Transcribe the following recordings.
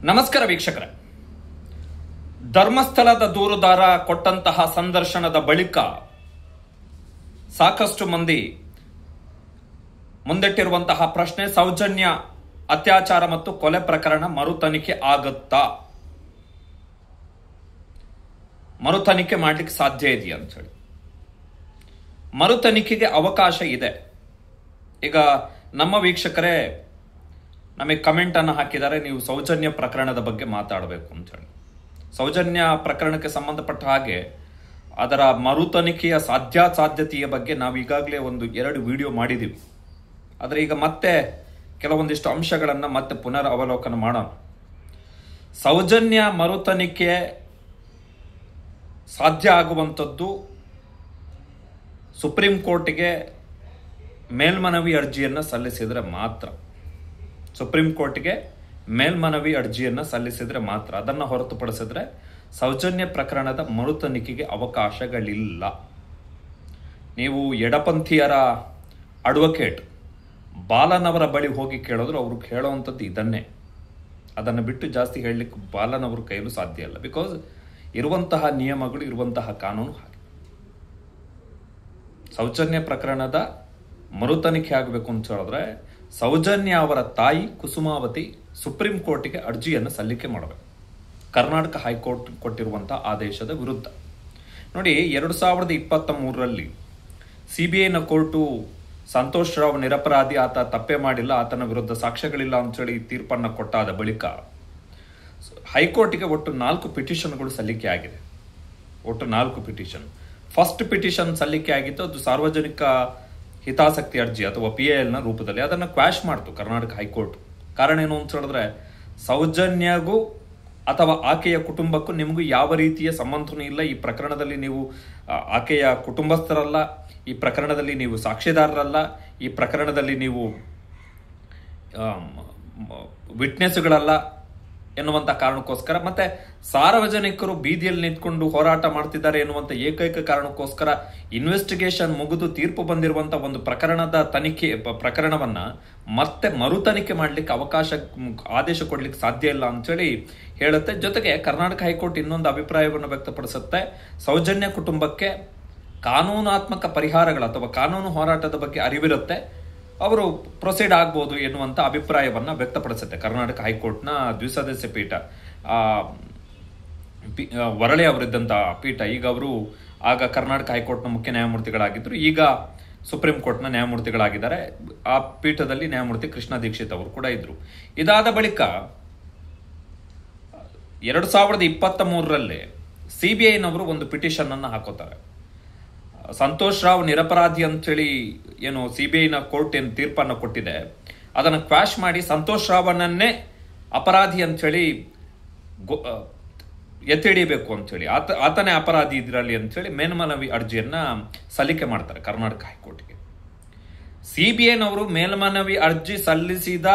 ನಮಸ್ಕಾರ ವೀಕ್ಷಕರೇ. ಧರ್ಮಸ್ಥಳದ ದೂರುದಾರ ಕೊಟ್ಟಂತಹ ಸಂದರ್ಶನದ ಬಳಿಕ ಸಾಕಷ್ಟು ಮಂದಿ ಮುಂದಿಟ್ಟಿರುವಂತಹ ಪ್ರಶ್ನೆ, ಸೌಜನ್ಯ ಅತ್ಯಾಚಾರ ಮತ್ತು ಕೊಲೆ ಪ್ರಕರಣ ಮರು ತನಿಖೆ ಆಗುತ್ತಾ, ಮರು ತನಿಖೆ ಮಾಡ್ಲಿಕ್ಕೆ ಸಾಧ್ಯ ಇದೆಯಾ ಅಂತ ಹೇಳಿ. ಮರು ತನಿಖೆಗೆ ಅವಕಾಶ ಇದೆ. ಈಗ ನಮ್ಮ ವೀಕ್ಷಕರೇ ನಮಗೆ ಕಮೆಂಟ್ ಅನ್ನು ಹಾಕಿದ್ದಾರೆ, ನೀವು ಸೌಜನ್ಯ ಪ್ರಕರಣದ ಬಗ್ಗೆ ಮಾತಾಡಬೇಕು ಅಂತ ಹೇಳಿ. ಸೌಜನ್ಯ ಪ್ರಕರಣಕ್ಕೆ ಸಂಬಂಧಪಟ್ಟ ಹಾಗೆ ಅದರ ಮರು ತನಿಖೆಯ ಸಾಧ್ಯತೆಯ ಬಗ್ಗೆ ನಾವು ಈಗಾಗಲೇ 2 ವಿಡಿಯೋ ಮಾಡಿದ್ದೀವಿ. ಆದರೆ ಈಗ ಮತ್ತೆ ಕೆಲವೊಂದಿಷ್ಟು ಅಂಶಗಳನ್ನು ಮತ್ತೆ ಪುನರ್ ಅವಲೋಕನ ಮಾಡೋಣ. ಸೌಜನ್ಯ ಮರು ತನಿಖೆ ಸಾಧ್ಯ ಆಗುವಂಥದ್ದು ಸುಪ್ರೀಂ ಕೋರ್ಟ್ಗೆ ಮೇಲ್ಮನವಿ ಅರ್ಜಿಯನ್ನು ಸಲ್ಲಿಸಿದರೆ ಮಾತ್ರ. ಸುಪ್ರೀಂ ಕೋರ್ಟ್ಗೆ ಮೇಲ್ಮನವಿ ಅರ್ಜಿಯನ್ನು ಸಲ್ಲಿಸಿದ್ರೆ ಮಾತ್ರ. ಅದನ್ನು ಹೊರತುಪಡಿಸಿದ್ರೆ ಸೌಜನ್ಯ ಪ್ರಕರಣದ ಮರು ತನಿಖೆಗೆ ಅವಕಾಶಗಳಿಲ್ಲ. ನೀವು ಎಡಪಂಥೀಯರ ಅಡ್ವೊಕೇಟ್ ಬಾಲನವರ ಬಳಿ ಹೋಗಿ ಕೇಳಿದ್ರು ಅವರು ಹೇಳುವಂಥದ್ದು ಇದನ್ನೇ. ಅದನ್ನು ಬಿಟ್ಟು ಜಾಸ್ತಿ ಹೇಳಲಿಕ್ಕೆ ಬಾಲನವರು ಕೈಯಲು ಸಾಧ್ಯ ಇಲ್ಲ. ಬಿಕಾಸ್ ಇರುವಂತಹ ನಿಯಮಗಳು, ಇರುವಂತಹ ಕಾನೂನು ಹಾಗೆ. ಸೌಜನ್ಯ ಪ್ರಕರಣದ ಮರು ತನಿಖೆ ಆಗಬೇಕು ಅಂತ ಹೇಳಿದ್ರೆ ಸೌಜನ್ಯ ಅವರ ತಾಯಿ ಕುಸುಮಾವತಿ ಸುಪ್ರೀಂ ಕೋರ್ಟ್ಗೆ ಅರ್ಜಿಯನ್ನು ಸಲ್ಲಿಕೆ ಮಾಡಬೇಕು, ಕರ್ನಾಟಕ ಹೈಕೋರ್ಟ್ ಕೊಟ್ಟಿರುವಂತಹ ಆದೇಶದ ವಿರುದ್ಧ. ನೋಡಿ, 2023ರಲ್ಲಿ ಸಿಬಿಐನ ಕೋರ್ಟು ಸಂತೋಷ್ ರಾವ್ ನಿರಪರಾಧಿ, ಆತ ತಪ್ಪೇ ಮಾಡಿಲ್ಲ, ಆತನ ವಿರುದ್ಧ ಸಾಕ್ಷ್ಯಗಳಿಲ್ಲ ಅಂತೇಳಿ ತೀರ್ಪನ್ನು ಕೊಟ್ಟಾದ ಬಳಿಕ ಹೈಕೋರ್ಟ್ಗೆ ಒಟ್ಟು 4 ಪಿಟಿಷನ್ಗಳು ಸಲ್ಲಿಕೆ ಆಗಿದೆ. ಒಟ್ಟು 4 ಪಿಟಿಷನ್. ಫಸ್ಟ್ ಪಿಟಿಷನ್ ಸಲ್ಲಿಕೆ ಆಗಿತ್ತು, ಅದು ಸಾರ್ವಜನಿಕ ಹಿತಾಸಕ್ತಿ ಅರ್ಜಿ ಅಥವಾ PIL ನ ರೂಪದಲ್ಲಿ. ಅದನ್ನು ಕ್ವಾಶ್ ಮಾಡ್ತು ಕರ್ನಾಟಕ ಹೈಕೋರ್ಟ್. ಕಾರಣ ಏನು ಅಂತ ಹೇಳಿದ್ರೆ, ಸೌಜನ್ಯಗೂ ಅಥವಾ ಆಕೆಯ ಕುಟುಂಬಕ್ಕೂ ನಿಮಗೂ ಯಾವ ರೀತಿಯ ಸಂಬಂಧನೂ ಇಲ್ಲ. ಈ ಪ್ರಕರಣದಲ್ಲಿ ನೀವು ಆಕೆಯ ಕುಟುಂಬಸ್ಥರಲ್ಲ, ಈ ಪ್ರಕರಣದಲ್ಲಿ ನೀವು ಸಾಕ್ಷಿದಾರರಲ್ಲ, ಈ ಪ್ರಕರಣದಲ್ಲಿ ನೀವು ವಿಟ್ನೆಸ್ಗಳಲ್ಲ ಎನ್ನುವಂಥ ಕಾರಣಕ್ಕೋಸ್ಕರ, ಮತ್ತೆ ಸಾರ್ವಜನಿಕರು ಬೀದಿಯಲ್ಲಿ ನಿಂತ್ಕೊಂಡು ಹೋರಾಟ ಮಾಡ್ತಿದ್ದಾರೆ ಎನ್ನುವಂಥ ಏಕೈಕ ಕಾರಣಕ್ಕೋಸ್ಕರ ಇನ್ವೆಸ್ಟಿಗೇಷನ್ ಮುಗಿದು ತೀರ್ಪು ಬಂದಿರುವಂಥ ಒಂದು ಪ್ರಕರಣವನ್ನ ಮತ್ತೆ ಮರು ತನಿಖೆ ಮಾಡಲಿಕ್ಕೆ ಆದೇಶ ಕೊಡ್ಲಿಕ್ಕೆ ಸಾಧ್ಯ ಇಲ್ಲ ಅಂತೇಳಿ ಹೇಳುತ್ತೆ. ಜೊತೆಗೆ ಕರ್ನಾಟಕ ಹೈಕೋರ್ಟ್ ಇನ್ನೊಂದು ಅಭಿಪ್ರಾಯವನ್ನು ವ್ಯಕ್ತಪಡಿಸುತ್ತೆ, ಸೌಜನ್ಯ ಕುಟುಂಬಕ್ಕೆ ಕಾನೂನಾತ್ಮಕ ಪರಿಹಾರಗಳು ಅಥವಾ ಕಾನೂನು ಹೋರಾಟದ ಬಗ್ಗೆ ಅರಿವಿರುತ್ತೆ, ಅವರು ಪ್ರೊಸೀಡ್ ಆಗ್ಬೋದು ಎನ್ನುವಂಥ ಅಭಿಪ್ರಾಯವನ್ನ ವ್ಯಕ್ತಪಡಿಸುತ್ತೆ ಕರ್ನಾಟಕ ಹೈಕೋರ್ಟ್ನ ದ್ವಿಸದಸ್ಯ ಪೀಠ. ವರಳೆ ಅವರಿದ್ದಂಥ ಪೀಠ. ಈಗ ಅವರು ಆಗ ಕರ್ನಾಟಕ ಹೈಕೋರ್ಟ್ನ ಮುಖ್ಯ ನ್ಯಾಯಮೂರ್ತಿಗಳಾಗಿದ್ದರು, ಈಗ ಸುಪ್ರೀಂ ಕೋರ್ಟ್ನ ನ್ಯಾಯಮೂರ್ತಿಗಳಾಗಿದ್ದಾರೆ. ಆ ಪೀಠದಲ್ಲಿ ನ್ಯಾಯಮೂರ್ತಿ ಕೃಷ್ಣ ದೀಕ್ಷಿತ್ ಅವರು ಕೂಡ ಇದ್ರು. ಇದಾದ ಬಳಿಕ 2023ರಲ್ಲಿ CBIನವರು ಒಂದು ಪಿಟಿಷನ್ ಅನ್ನು ಹಾಕೋತಾರೆ. ಸಂತೋಷ್ ರಾವ್ ನಿರಪರಾಧಿ ಅಂತೇಳಿ ಏನು CBIನ ಕೋರ್ಟ್ ಏನು ತೀರ್ಪನ್ನು ಕೊಟ್ಟಿದೆ ಅದನ್ನು ಕ್ವಾಶ್ ಮಾಡಿ ಸಂತೋಷ್ ರಾವನನ್ನೇ ಅಪರಾಧಿ ಅಂತೇಳಿ ಎತ್ತಿ ಹಿಡಿಯಬೇಕು ಅಂತೇಳಿ, ಆತನೇ ಅಪರಾಧಿ ಇದರಲ್ಲಿ ಅಂತೇಳಿ ಮೇಲ್ಮನವಿ ಅರ್ಜಿಯನ್ನ ಸಲ್ಲಿಕೆ ಮಾಡ್ತಾರೆ ಕರ್ನಾಟಕ ಹೈಕೋರ್ಟ್ಗೆ. CBIನವರು ಮೇಲ್ಮನವಿ ಅರ್ಜಿ ಸಲ್ಲಿಸಿದ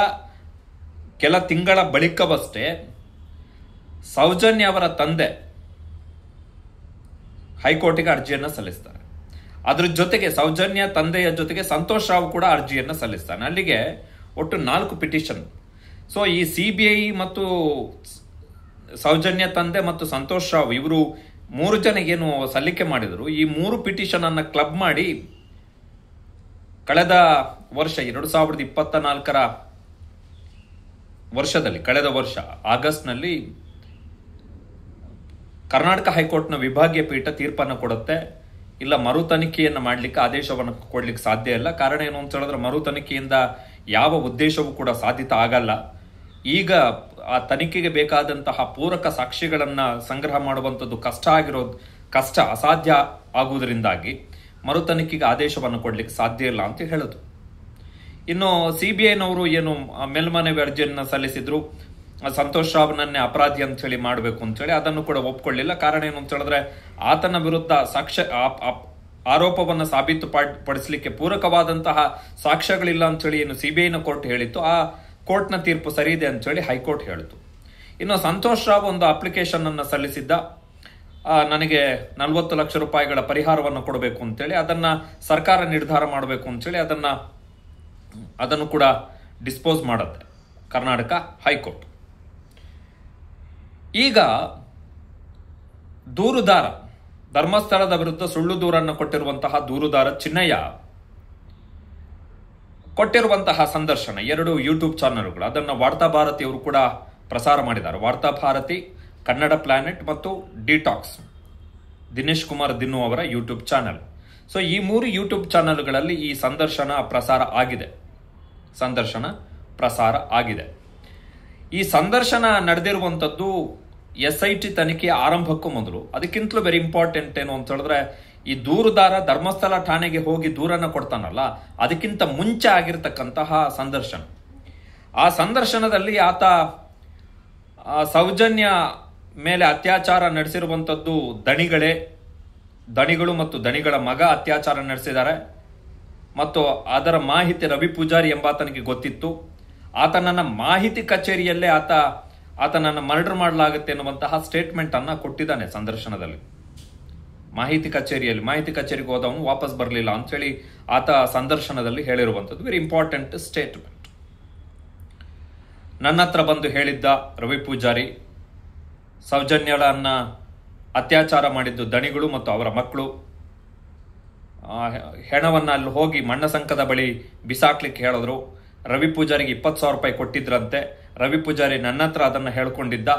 ಕೆಲ ತಿಂಗಳ ಬಳಿಕವಷ್ಟೇ ಸೌಜನ್ಯ ಅವರ ತಂದೆ ಹೈಕೋರ್ಟ್ಗೆ ಅರ್ಜಿಯನ್ನ ಸಲ್ಲಿಸ್ತಾರೆ. ಅದ್ರ ಜೊತೆಗೆ ಸೌಜನ್ಯ ತಂದೆಯ ಜೊತೆಗೆ ಸಂತೋಷ್ ರಾವ್ ಕೂಡ ಅರ್ಜಿಯನ್ನ ಸಲ್ಲಿಸ್ತಾನೆ. ಅಲ್ಲಿಗೆ ಒಟ್ಟು 4 ಪಿಟಿಷನ್. ಸೊ ಈ CBI ಮತ್ತು ಸೌಜನ್ಯ ತಂದೆ ಮತ್ತು ಸಂತೋಷ್ ರಾವ್ ಇವರು 3 ಜನ ಏನು ಸಲ್ಲಿಕೆ ಮಾಡಿದ್ರು, ಈ 3 ಪಿಟಿಷನ್ ಅನ್ನ ಕ್ಲಬ್ ಮಾಡಿ ಕಳೆದ ವರ್ಷ 2024ರ ವರ್ಷದಲ್ಲಿ, ಕಳೆದ ವರ್ಷ ಆಗಸ್ಟ್ನಲ್ಲಿ ಕರ್ನಾಟಕ ಹೈಕೋರ್ಟ್ನ ವಿಭಾಗೀಯ ಪೀಠ ತೀರ್ಪನ್ನು ಕೊಡುತ್ತೆ. ಇಲ್ಲ, ಮರು ತನಿಖೆಯನ್ನು ಮಾಡಲಿಕ್ಕೆ ಆದೇಶವನ್ನು ಕೊಡ್ಲಿಕ್ಕೆ ಸಾಧ್ಯ ಇಲ್ಲ. ಕಾರಣ ಏನು ಅಂತ ಹೇಳಿದ್ರೆ, ಮರು ತನಿಖೆಯಿಂದ ಯಾವ ಉದ್ದೇಶವೂ ಕೂಡ ಸಾಧಿತ ಆಗಲ್ಲ. ಈಗ ಆ ತನಿಖೆಗೆ ಬೇಕಾದಂತಹ ಪೂರಕ ಸಾಕ್ಷಿಗಳನ್ನ ಸಂಗ್ರಹ ಮಾಡುವಂಥದ್ದು ಅಸಾಧ್ಯ ಆಗುವುದರಿಂದಾಗಿ ಮರು ತನಿಖೆಗೆ ಆದೇಶವನ್ನು ಕೊಡ್ಲಿಕ್ಕೆ ಸಾಧ್ಯ ಇಲ್ಲ ಅಂತ ಹೇಳುದು. ಇನ್ನು CBIನವರು ಏನು ಮೇಲ್ಮನವಿ ಅರ್ಜಿಯನ್ನು ಸಲ್ಲಿಸಿದ್ರು, ಸಂತೋಷ್ ರಾವ್ನನ್ನೇ ಅಪರಾಧಿ ಅಂತ ಹೇಳಿ ಮಾಡಬೇಕು ಅಂತ ಹೇಳಿ, ಅದನ್ನು ಕೂಡ ಒಪ್ಕೊಳ್ಳಿಲ್ಲ. ಕಾರಣ ಏನು ಅಂತ ಹೇಳಿದ್ರೆ, ಆತನ ವಿರುದ್ಧ ಆರೋಪವನ್ನು ಸಾಬೀತುಪಡಿಸಲಿಕ್ಕೆ ಪೂರಕವಾದಂತಹ ಸಾಕ್ಷ್ಯಗಳಿಲ್ಲ ಅಂತ ಹೇಳಿ ಏನು CBIನ ಕೋರ್ಟ್ ಹೇಳಿತ್ತು, ಆ ಕೋರ್ಟ್ನ ತೀರ್ಪು ಸರಿ ಇದೆ ಅಂತ ಹೇಳಿ ಹೈಕೋರ್ಟ್ ಹೇಳಿತು. ಇನ್ನು ಸಂತೋಷ್ ರಾವ್ ಒಂದು ಅಪ್ಲಿಕೇಶನ್ ಅನ್ನು ಸಲ್ಲಿಸಿದ್ದ, ನನಗೆ 40 ಲಕ್ಷ ರೂಪಾಯಿಗಳ ಪರಿಹಾರವನ್ನು ಕೊಡಬೇಕು ಅಂತೇಳಿ, ಅದನ್ನ ಸರ್ಕಾರ ನಿರ್ಧಾರ ಮಾಡಬೇಕು ಅಂತೇಳಿ ಅದನ್ನು ಕೂಡ ಡಿಸ್ಪೋಸ್ ಮಾಡುತ್ತೆ ಕರ್ನಾಟಕ ಹೈಕೋರ್ಟ್. ಈಗ ದೂರುದಾರ, ಧರ್ಮಸ್ಥಳದ ವಿರುದ್ಧ ಸುಳ್ಳು ದೂರನ್ನು ಕೊಟ್ಟಿರುವಂತಹ ದೂರುದಾರ ಚಿನ್ನಯ್ಯ ಕೊಟ್ಟಿರುವಂತಹ ಸಂದರ್ಶನ 2 ಯೂಟ್ಯೂಬ್ ಚಾನಲ್ಗಳು, ಅದನ್ನು ವಾರ್ತಾ ಭಾರತಿಯವರು ಕೂಡ ಪ್ರಸಾರ ಮಾಡಿದ್ದಾರೆ. ವಾರ್ತಾ ಭಾರತಿ, ಕನ್ನಡ ಪ್ಲಾನೆಟ್ ಮತ್ತು ಡಿಟಾಕ್ಸ್, ದಿನೇಶ್ ಕುಮಾರ್ ದಿನ್ನು ಅವರ ಯೂಟ್ಯೂಬ್ ಚಾನಲ್. ಸೊ ಈ 3 ಯೂಟ್ಯೂಬ್ ಚಾನಲ್ಗಳಲ್ಲಿ ಈ ಸಂದರ್ಶನ ಪ್ರಸಾರ ಆಗಿದೆ. ಈ ಸಂದರ್ಶನ ನಡೆದಿರುವಂಥದ್ದು SIT ತನಿಖೆಯ ಆರಂಭಕ್ಕೂ ಮೊದಲು. ಅದಕ್ಕಿಂತಲೂ ವೆರಿ ಇಂಪಾರ್ಟೆಂಟ್ ಏನು ಅಂತ ಹೇಳಿದ್ರೆ, ಈ ದೂರುದಾರ ಧರ್ಮಸ್ಥಳ ಠಾಣೆಗೆ ಹೋಗಿ ದೂರನ್ನ ಕೊಡ್ತಾನಲ್ಲ, ಅದಕ್ಕಿಂತ ಮುಂಚೆ ಆಗಿರ್ತಕ್ಕಂತಹ ಸಂದರ್ಶನ. ಆ ಸಂದರ್ಶನದಲ್ಲಿ ಆತ ಸೌಜನ್ಯ ಮೇಲೆ ಅತ್ಯಾಚಾರ ನಡೆಸಿರುವಂಥದ್ದು ದಣಿಗಳು ಮತ್ತು ದಣಿಗಳ ಮಗ ಅತ್ಯಾಚಾರ ನಡೆಸಿದ್ದಾರೆ ಮತ್ತು ಅದರ ಮಾಹಿತಿ ರವಿ ಪೂಜಾರಿ ಎಂಬಾತನಿಗೆ ಗೊತ್ತಿತ್ತು. ಆತನನ್ನ ಮಾಹಿತಿ ಕಚೇರಿಯಲ್ಲೇ ಆತನನ್ನು ಮರ್ಡರ್ ಮಾಡಲಾಗುತ್ತೆ ಎನ್ನುವಂತಹ ಸ್ಟೇಟ್ಮೆಂಟ್ ಅನ್ನ ಕೊಟ್ಟಿದ್ದಾನೆ ಸಂದರ್ಶನದಲ್ಲಿ. ಮಾಹಿತಿ ಕಚೇರಿಗೆ ಹೋದವನು ವಾಪಸ್ ಬರಲಿಲ್ಲ ಅಂತೇಳಿ ಆತ ಸಂದರ್ಶನದಲ್ಲಿ ಹೇಳಿರುವಂಥದ್ದು ವೆರಿ ಇಂಪಾರ್ಟೆಂಟ್ ಸ್ಟೇಟ್ಮೆಂಟ್. ನನ್ನ ಹತ್ರ ಬಂದು ಹೇಳಿದ್ದ ರವಿ ಪೂಜಾರಿ, ಸೌಜನ್ಯಳನ್ನ ಅತ್ಯಾಚಾರ ಮಾಡಿದ್ದು ದಣಿಗಳು ಮತ್ತು ಅವರ ಮಕ್ಕಳು. ಹೆಣವನ್ನ ಅಲ್ಲಿ ಹೋಗಿ ಮಣ್ಣಸಂಕದ ಬಳಿ ಬಿಸಾಕ್ಲಿಕ್ಕೆ ಹೇಳಿದ್ರು. ರವಿ ಪೂಜಾರಿಗೆ 20,000 ರೂಪಾಯಿ ಕೊಟ್ಟಿದ್ರಂತೆ. ರವಿ ಪೂಜಾರಿ ನನ್ನ ಹತ್ರ ಅದನ್ನು ಹೇಳ್ಕೊಂಡಿದ್ದ.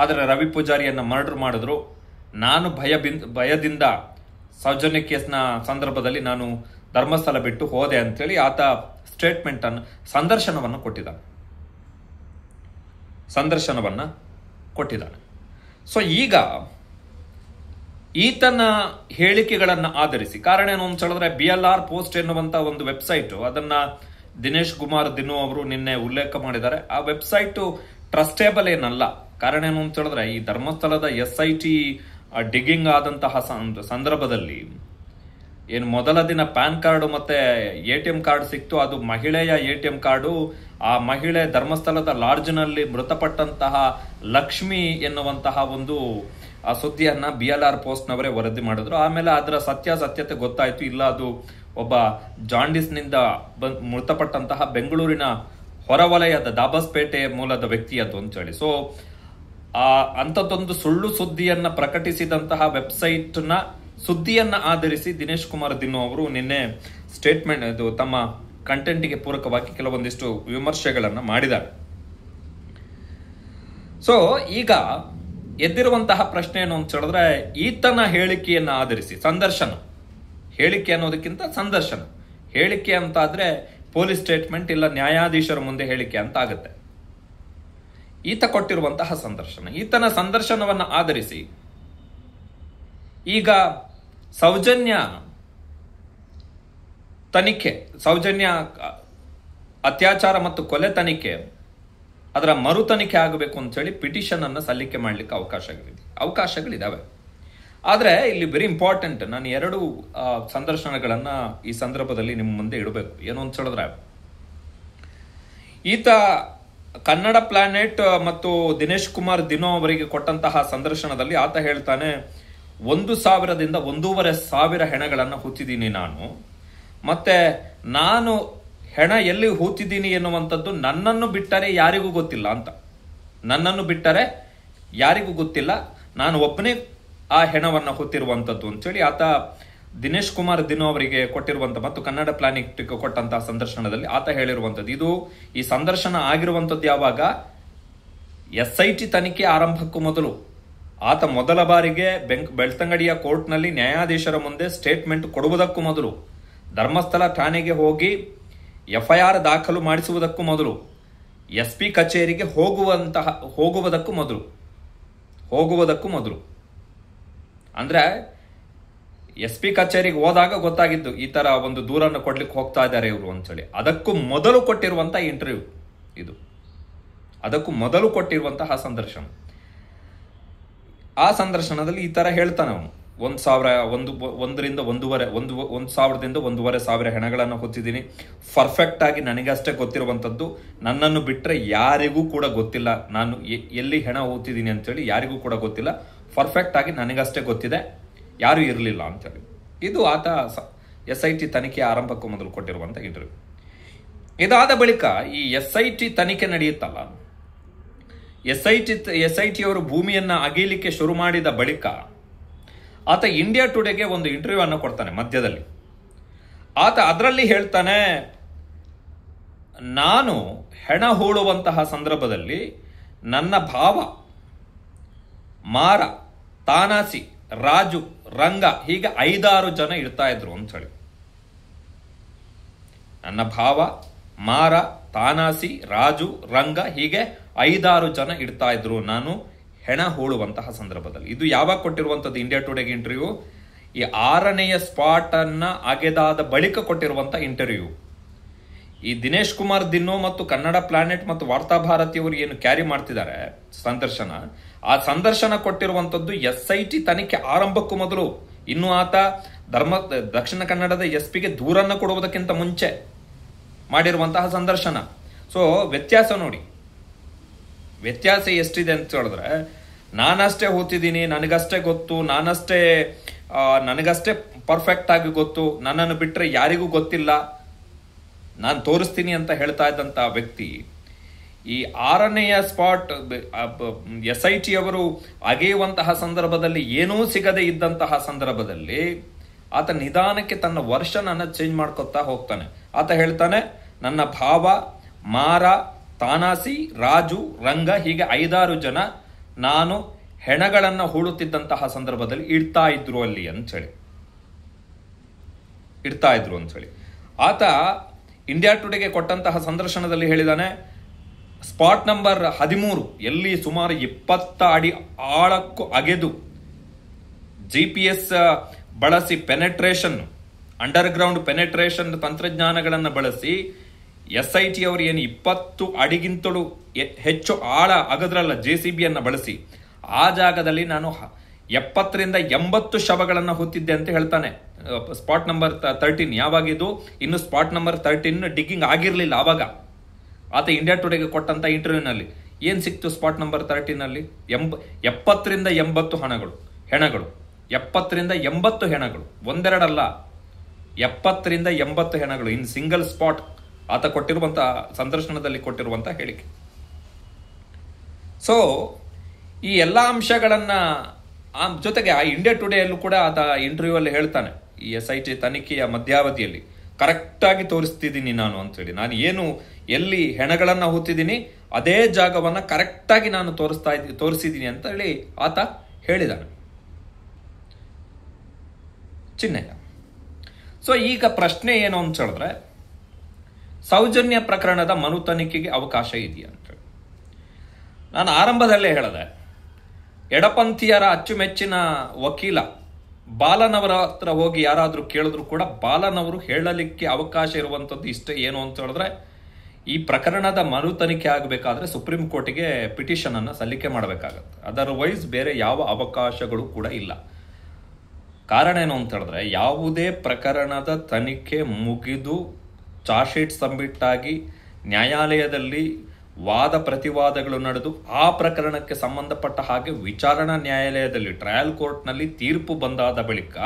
ಆದರೆ ರವಿ ಪೂಜಾರಿಯನ್ನ ಮರ್ಡರ್ ಮಾಡಿದ್ರು. ನಾನು ಭಯದಿಂದ ಸೌಜನ್ಯ ಕೇಸ್ನ ಸಂದರ್ಭದಲ್ಲಿ ನಾನು ಧರ್ಮಸ್ಥಳ ಬಿಟ್ಟು ಹೋದೆ ಅಂತೇಳಿ ಆತ ಸ್ಟೇಟ್ಮೆಂಟ್ ಅನ್ನು ಸಂದರ್ಶನವನ್ನು ಕೊಟ್ಟಿದ್ದಾನೆ. ಸೊ ಈಗ ಈತನ ಹೇಳಿಕೆಗಳನ್ನು ಆಧರಿಸಿ, ಕಾರಣ ಏನು ಅಂತ ಹೇಳಿದ್ರೆ, BLR ಪೋಸ್ಟ್ ಎನ್ನುವಂತ ಒಂದು ವೆಬ್ಸೈಟ್, ಅದನ್ನ ದಿನೇಶ್ ಕುಮಾರ್ ದಿನ್ನು ಅವರು ನಿನ್ನೆ ಉಲ್ಲೇಖ ಮಾಡಿದ್ದಾರೆ. ಆ ವೆಬ್ಸೈಟ್ ಟ್ರಸ್ಟೇಬಲ್ ಏನಲ್ಲ. ಕಾರಣ ಏನು ಅಂತ ಹೇಳಿದ್ರೆ, ಈ ಧರ್ಮಸ್ಥಳದ SIT ಡಿಗ್ಗಿಂಗ್ ಆದಂತಹ ಸಂದರ್ಭದಲ್ಲಿ ಏನು ಮೊದಲ ದಿನ ಪ್ಯಾನ್ ಕಾರ್ಡು ಮತ್ತೆ ATM ಕಾರ್ಡ್ ಸಿಕ್ತು. ಅದು ಮಹಿಳೆಯ ATM ಕಾರ್ಡು. ಆ ಮಹಿಳೆ ಧರ್ಮಸ್ಥಳದ ಲಾಡ್ಜ್ನಲ್ಲಿ ಮೃತಪಟ್ಟಂತಹ ಲಕ್ಷ್ಮಿ ಎನ್ನುವಂತಹ ಒಂದು ಆ ಸುದ್ದಿಯನ್ನ BLR ಪೋಸ್ಟ್ನವರೇ ವರದಿ ಮಾಡಿದ್ರು. ಆಮೇಲೆ ಅದರ ಸತ್ಯಾಸತ್ಯತೆ ಗೊತ್ತಾಯ್ತು. ಇಲ್ಲ, ಅದು ಒಬ್ಬ ಜಾಂಡಿಸ್ನಿಂದ ಮೃತಪಟ್ಟಂತಹ ಬೆಂಗಳೂರಿನ ಹೊರವಲಯದ ದಾಬಸ್ಪೇಟೆ ಮೂಲದ ವ್ಯಕ್ತಿಯದ್ದು ಅಂತೇಳಿ. ಸೊ ಅಂಥದ್ದೊಂದು ಸುಳ್ಳು ಸುದ್ದಿಯನ್ನ ಪ್ರಕಟಿಸಿದಂತಹ ವೆಬ್ಸೈಟ್ನ ಸುದ್ದಿಯನ್ನ ಆಧರಿಸಿ ದಿನೇಶ್ ಕುಮಾರ್ ದಿನ್ನು ಅವರು ನಿನ್ನೆ ಸ್ಟೇಟ್ಮೆಂಟ್, ಇದು ತಮ್ಮ ಕಂಟೆಂಟ್ಗೆ ಪೂರಕವಾಗಿ ಕೆಲವೊಂದಿಷ್ಟು ವಿಮರ್ಶೆಗಳನ್ನ ಮಾಡಿದ್ದಾರೆ. ಸೊ ಈಗ ಎದ್ದಿರುವಂತಹ ಪ್ರಶ್ನೆ ಏನು ಅಂತ ಹೇಳಿದ್ರೆ, ಈತನ ಹೇಳಿಕೆಯನ್ನ ಆಧರಿಸಿ ಹೇಳಿಕೆ ಅನ್ನೋದಕ್ಕಿಂತ ಹೇಳಿಕೆ ಅಂತ ಆದ್ರೆ ಪೊಲೀಸ್ ಸ್ಟೇಟ್ಮೆಂಟ್ ಇಲ್ಲ ನ್ಯಾಯಾಧೀಶರ ಮುಂದೆ ಹೇಳಿಕೆ ಅಂತ ಆಗುತ್ತೆ. ಈತ ಕೊಟ್ಟಿರುವಂತಹ ಈತನ ಸಂದರ್ಶನವನ್ನು ಆಧರಿಸಿ ಈಗ ಸೌಜನ್ಯ ಅತ್ಯಾಚಾರ ಮತ್ತು ಕೊಲೆ ತನಿಖೆ, ಅದರ ಮರು ತನಿಖೆ ಆಗಬೇಕು ಅಂತ ಹೇಳಿ ಪಿಟಿಷನ್ ಅನ್ನು ಸಲ್ಲಿಕೆ ಮಾಡಲಿಕ್ಕೆ ಅವಕಾಶಗಳಿದಾವೆ. ಆದರೆ ಇಲ್ಲಿ ವೆರಿ ಇಂಪಾರ್ಟೆಂಟ್, ನಾನು 2 ಸಂದರ್ಶನಗಳನ್ನ ಈ ಸಂದರ್ಭದಲ್ಲಿ ನಿಮ್ಮ ಮುಂದೆ ಇಡಬೇಕು. ಏನು ಅಂತ ಹೇಳಿದ್ರೆ, ಈತ ಕನ್ನಡ ಪ್ಲಾನೆಟ್ ಮತ್ತು ದಿನೇಶ್ ಕುಮಾರ್ ದಿನೋ ಅವರಿಗೆ ಕೊಟ್ಟಂತಹ ಸಂದರ್ಶನದಲ್ಲಿ ಆತ ಹೇಳ್ತಾನೆ, 1,000ದಿಂದ 1,500 ಹೆಣಗಳನ್ನು ಹೂತಿದ್ದೀನಿ ನಾನು. ಮತ್ತೆ ನಾನು ಹೆಣ ಎಲ್ಲಿ ಹೂತಿದ್ದೀನಿ ಎನ್ನುವಂಥದ್ದು ನನ್ನನ್ನು ಬಿಟ್ಟರೆ ಯಾರಿಗೂ ಗೊತ್ತಿಲ್ಲ. ನಾನು ಒಬ್ಬನೇ ಆ ಹೆಣವನ್ನು ಹೂತಿರುವಂಥದ್ದು ಅಂತೇಳಿ ಆತ ದಿನೇಶ್ ಕುಮಾರ್ ದಿನೋ ಅವರಿಗೆ ಕೊಟ್ಟಿರುವಂಥ ಮತ್ತು ಕನ್ನಡ ಪ್ಲಾನೆಟ್ ಕೊಟ್ಟಂತಹ ಸಂದರ್ಶನದಲ್ಲಿ ಆತ ಹೇಳಿರುವಂಥದ್ದು. ಇದು ಈ ಸಂದರ್ಶನ ಆಗಿರುವಂಥದ್ದು ಯಾವಾಗ, SIT ತನಿಖೆ ಆರಂಭಕ್ಕೂ ಮೊದಲು. ಆತ ಮೊದಲ ಬಾರಿಗೆ ಬೆಳ್ತಂಗಡಿಯ ಕೋರ್ಟ್ನಲ್ಲಿ ನ್ಯಾಯಾಧೀಶರ ಮುಂದೆ ಸ್ಟೇಟ್ಮೆಂಟ್ ಕೊಡುವುದಕ್ಕೂ ಮೊದಲು, ಧರ್ಮಸ್ಥಳ ಠಾಣೆಗೆ ಹೋಗಿ FIR ದಾಖಲು ಮಾಡಿಸುವುದಕ್ಕೂ ಮೊದಲು, SP ಕಚೇರಿಗೆ ಹೋಗುವುದಕ್ಕೂ ಮೊದಲು ಅಂದ್ರೆ SP ಕಚೇರಿಗೆ ಹೋದಾಗ ಗೊತ್ತಾಗಿದ್ದು ಈ ತರ ಒಂದು ದೂರನ್ನು ಕೊಡ್ಲಿಕ್ಕೆ ಹೋಗ್ತಾ ಇದ್ದಾರೆ ಇವರು ಅಂತೇಳಿ. ಅದಕ್ಕೂ ಮೊದಲು ಕೊಟ್ಟಿರುವಂತಹ ಇಂಟರ್ವ್ಯೂ ಇದು, ಅದಕ್ಕೂ ಮೊದಲು ಕೊಟ್ಟಿರುವಂತಹ ಸಂದರ್ಶನ. ಆ ಸಂದರ್ಶನದಲ್ಲಿ ಈ ತರ ಹೇಳ್ತಾನೆ ಅವನು, 1,000ದಿಂದ 1,500 ಹೆಣಗಳನ್ನು ಹೊತ್ತಿದ್ದೀನಿ. ಪರ್ಫೆಕ್ಟ್ ಆಗಿ ನನಗಷ್ಟೇ ಗೊತ್ತಿರುವಂಥದ್ದು, ನನ್ನನ್ನು ಬಿಟ್ಟರೆ ಯಾರಿಗೂ ಕೂಡ ಗೊತ್ತಿಲ್ಲ ನಾನು ಎಲ್ಲಿ ಹೆಣ ಹೊತ್ತಿದ್ದೀನಿ ಅಂತೇಳಿ, ಯಾರಿಗೂ ಕೂಡ ಗೊತ್ತಿಲ್ಲ. ಪರ್ಫೆಕ್ಟ್ ಆಗಿ ನನಗಷ್ಟೇ ಗೊತ್ತಿದೆ, ಯಾರು ಇರಲಿಲ್ಲ ಅಂತೇಳಿ. ಇದು ಆತ SIT ತನಿಖೆ ಆರಂಭಕ್ಕೂ ಮೊದಲು ಕೊಟ್ಟಿರುವಂಥ ಇಂಟರ್ವ್ಯೂ. ಇದಾದ ಬಳಿಕ ಈ SIT ತನಿಖೆ ನಡೆಯುತ್ತಲ್ಲ, ಎಸ್ ಐ ಟಿ ಅವರು ಭೂಮಿಯನ್ನ ಅಗೀಲಿಕ್ಕೆ ಶುರು ಮಾಡಿದ ಬಳಿಕ ಆತ ಇಂಡಿಯಾ ಟುಡೇಗೆ ಒಂದು ಇಂಟರ್ವ್ಯೂ ಅನ್ನು ಕೊಡ್ತಾನೆ ಮಧ್ಯದಲ್ಲಿ. ಆತ ಅದರಲ್ಲಿ ಹೇಳ್ತಾನೆ, ನಾನು ಹೆಣ ಹೂಳುವಂತಹ ಸಂದರ್ಭದಲ್ಲಿ ನನ್ನ ಭಾವ, ಮಾರ, ತಾನಾಸಿ, ರಾಜು, ರಂಗ ಹೀಗೆ 5-6 ಜನ ಇರ್ತಾ ಇದ್ರು ಅಂತ ಹೇಳಿ. ನನ್ನ ಭಾವ, ಮಾರ, ತಾನಾಸಿ, ರಾಜು, ರಂಗ ಹೀಗೆ 5-6 ಜನ ಇಡ್ತಾ ಇದ್ರು ನಾನು ಹೆಣ ಹೂಳುವಂತಹ ಸಂದರ್ಭದಲ್ಲಿ. ಇದು ಯಾವಾಗ ಕೊಟ್ಟಿರುವಂತದ್ದು ಇಂಡಿಯಾ ಟುಡೇಗೆ ಇಂಟರ್ವ್ಯೂ? ಈ 6ನೆಯ ಸ್ಪಾಟ್ ಅನ್ನ ಅಗೆದಾದ ಬಳಿಕ ಕೊಟ್ಟಿರುವಂತಹ ಇಂಟರ್ವ್ಯೂ. ಈ ದಿನೇಶ್ ಕುಮಾರ್ ದಿನ್ನೋ ಮತ್ತು ಕನ್ನಡ ಪ್ಲಾನೆಟ್ ಮತ್ತು ವಾರ್ತಾ ಭಾರತಿಯವರು ಏನು ಕ್ಯಾರಿ ಮಾಡ್ತಿದ್ದಾರೆ ಸಂದರ್ಶನ, ಆ ಸಂದರ್ಶನ ಕೊಟ್ಟಿರುವಂತದ್ದು SIT ತನಿಖೆ ಆರಂಭಕ್ಕೂ ಮೊದಲು. ಇನ್ನು ಆತ ದಕ್ಷಿಣ ಕನ್ನಡದ SP ಗೆ ದೂರನ್ನ ಕೊಡುವುದಕ್ಕಿಂತ ಮುಂಚೆ ಮಾಡಿರುವಂತಹ ಸಂದರ್ಶನ. ಸೊ ವ್ಯತ್ಯಾಸ ನೋಡಿ, ವ್ಯತ್ಯಾಸ ಎಷ್ಟಿದೆ ಅಂತ ಹೇಳಿದ್ರೆ, ನಾನಷ್ಟೇ ಓದ್ತಿದ್ದೀನಿ, ನನಗಷ್ಟೇ ಗೊತ್ತು, ನನಗಷ್ಟೇ ಪರ್ಫೆಕ್ಟ್ ಆಗಿ ಗೊತ್ತು, ನನ್ನನ್ನು ಬಿಟ್ಟರೆ ಯಾರಿಗೂ ಗೊತ್ತಿಲ್ಲ, ನಾನು ತೋರಿಸ್ತೀನಿ ಅಂತ ಹೇಳ್ತಾ ಇದ್ದಂತ ವ್ಯಕ್ತಿ ಈ 6ನೆಯ ಸ್ಪಾಟ್ SIT ಅವರು ಅಗೆಯುವಂತಹ ಸಂದರ್ಭದಲ್ಲಿ ಏನೂ ಸಿಗದೆ ಇದ್ದಂತಹ ಸಂದರ್ಭದಲ್ಲಿ ಆತ ನಿಧಾನಕ್ಕೆ ತನ್ನ ವರ್ಷನ್ ಅನ್ನ ಚೇಂಜ್ ಮಾಡ್ಕೊತಾ ಹೋಗ್ತಾನೆ. ಆತ ಹೇಳ್ತಾನೆ, ನನ್ನ ಭಾವ, ಮಾರ, ತಾನಾಸಿ, ರಾಜು, ರಂಗ ಹೀಗೆ 5-6 ಜನ ನಾನು ಹೆಣಗಳನ್ನ ಹೂಳುತ್ತಿದ್ದಂತಹ ಸಂದರ್ಭದಲ್ಲಿ ಇಡ್ತಾ ಇದ್ರು ಅಂತ ಹೇಳಿ ಆತ ಇಂಡಿಯಾ ಟುಡೇಗೆ ಕೊಟ್ಟಂತಹ ಸಂದರ್ಶನದಲ್ಲಿ ಹೇಳಿದಾನೆ, ಸ್ಪಾಟ್ ನಂಬರ್ 13 ಎಲ್ಲಿ ಸುಮಾರು 20 ಅಡಿ ಆಳಕ್ಕೂ ಅಗೆದು GPS ಬಳಸಿ ಪೆನೆಟ್ರೇಷನ್, ಅಂಡರ್ ಗ್ರೌಂಡ್ ಪೆನೆಟ್ರೇಷನ್ ತಂತ್ರಜ್ಞಾನಗಳನ್ನು ಬಳಸಿ SIT ಅವರು ಏನು 20 ಅಡಿಗಿಂತಲೂ ಹೆಚ್ಚು ಆಳ ಅಗದ್ರಲ್ಲ JCB ಅನ್ನ ಬಳಸಿ ಆ ಜಾಗದಲ್ಲಿ ನಾನು 70ರಿಂದ 80 ಶವಗಳನ್ನು ಹೊತ್ತಿದ್ದೆ ಅಂತ ಹೇಳ್ತಾನೆ. ಸ್ಪಾಟ್ ನಂಬರ್ 13 ಯಾವಾಗಿದ್ದು, ಇನ್ನು ಸ್ಪಾಟ್ ನಂಬರ್ 13 ಡಿಗ್ಗಿಂಗ್ ಆಗಿರ್ಲಿಲ್ಲ ಆವಾಗ. ಆತ ಇಂಡಿಯಾ ಟುಡೇಗೆ ಕೊಟ್ಟಂತ ಇಂಟರ್ವ್ಯೂನಲ್ಲಿ ಏನ್ ಸಿಕ್ತು? ಸ್ಪಾಟ್ ನಂಬರ್ 13ನಲ್ಲಿ 70ರಿಂದ 80 ಹೆಣಗಳು 70ರಿಂದ 80 ಹೆಣಗಳು, ಒಂದೆರಡಲ್ಲ, 70ರಿಂದ 80 ಹೆಣಗಳು ಇನ್ ಸಿಂಗಲ್ ಸ್ಪಾಟ್. ಆತ ಕೊಟ್ಟಿರುವಂತಹ ಸಂದರ್ಶನದಲ್ಲಿ ಕೊಟ್ಟಿರುವಂತಹ ಹೇಳಿಕೆ. ಸೊ ಈ ಎಲ್ಲಾ ಅಂಶಗಳನ್ನ ಜೊತೆಗೆ ಆ ಇಂಡಿಯಾ ಟುಡೇಯಲ್ಲೂ ಕೂಡ ಆತ ಇಂಟರ್ವ್ಯೂ ಅಲ್ಲಿ ಹೇಳ್ತಾನೆ, ಈ SIT ತನಿಖೆಯ ಮಧ್ಯಾವಧಿಯಲ್ಲಿ ಕರೆಕ್ಟ್ ಆಗಿ ತೋರಿಸ್ತಿದ್ದೀನಿ ನಾನು ಅಂತ ಹೇಳಿ, ನಾನು ಏನು ಎಲ್ಲಿ ಹೆಣಗಳನ್ನ ಹೂತಿದ್ದೀನಿ ಅದೇ ಜಾಗವನ್ನ ಕರೆಕ್ಟ್ ಆಗಿ ನಾನು ತೋರಿಸಿದ್ದೀನಿ ಅಂತ ಹೇಳಿ ಆತ ಹೇಳಿದಾನೆ ಚಿನ್ನಯ್ಯ. ಸೊ ಈಗ ಪ್ರಶ್ನೆ ಏನು ಅಂತ ಹೇಳಿದ್ರೆ, ಸೌಜನ್ಯ ಪ್ರಕರಣದ ಮರು ತನಿಖೆಗೆ ಅವಕಾಶ ಇದೆಯಾ ಅಂತ ಹೇಳಿ. ನಾನು ಆರಂಭದಲ್ಲೇ ಹೇಳಿದೆ, ಎಡಪಂಥೀಯರ ಅಚ್ಚುಮೆಚ್ಚಿನ ವಕೀಲ ಬಾಲನವರ ಹತ್ರ ಹೋಗಿ ಯಾರಾದ್ರೂ ಕೇಳಿದ್ರು ಕೂಡ ಬಾಲನವರು ಹೇಳಲಿಕ್ಕೆ ಅವಕಾಶ ಇರುವಂತದ್ದು ಇಷ್ಟೇ, ಏನು ಅಂತ ಹೇಳಿದ್ರೆ, ಈ ಪ್ರಕರಣದ ಮರು ತನಿಖೆ ಆಗಬೇಕಾದ್ರೆ ಸುಪ್ರೀಂ ಕೋರ್ಟಿಗೆ ಪಿಟಿಷನ್ ಅನ್ನ ಸಲ್ಲಿಕೆ ಮಾಡಬೇಕಾಗತ್ತೆ. ಅದರ್ವೈಸ್ ಬೇರೆ ಯಾವ ಅವಕಾಶಗಳು ಕೂಡ ಇಲ್ಲ. ಕಾರಣ ಏನು ಅಂತ ಹೇಳಿದ್ರೆ, ಯಾವುದೇ ಪ್ರಕರಣದ ತನಿಖೆ ಮುಗಿದು ಚಾರ್ಜ್ ಶೀಟ್ ಸಬ್ಮಿಟ್ ಆಗಿ ನ್ಯಾಯಾಲಯದಲ್ಲಿ ವಾದ ಪ್ರತಿವಾದಗಳು ನಡೆದು ಆ ಪ್ರಕರಣಕ್ಕೆ ಸಂಬಂಧಪಟ್ಟ ಹಾಗೆ ವಿಚಾರಣಾ ನ್ಯಾಯಾಲಯದಲ್ಲಿ ಟ್ರಯಲ್ ಕೋರ್ಟ್ನಲ್ಲಿ ತೀರ್ಪು ಬಂದಾದ ಬಳಿಕ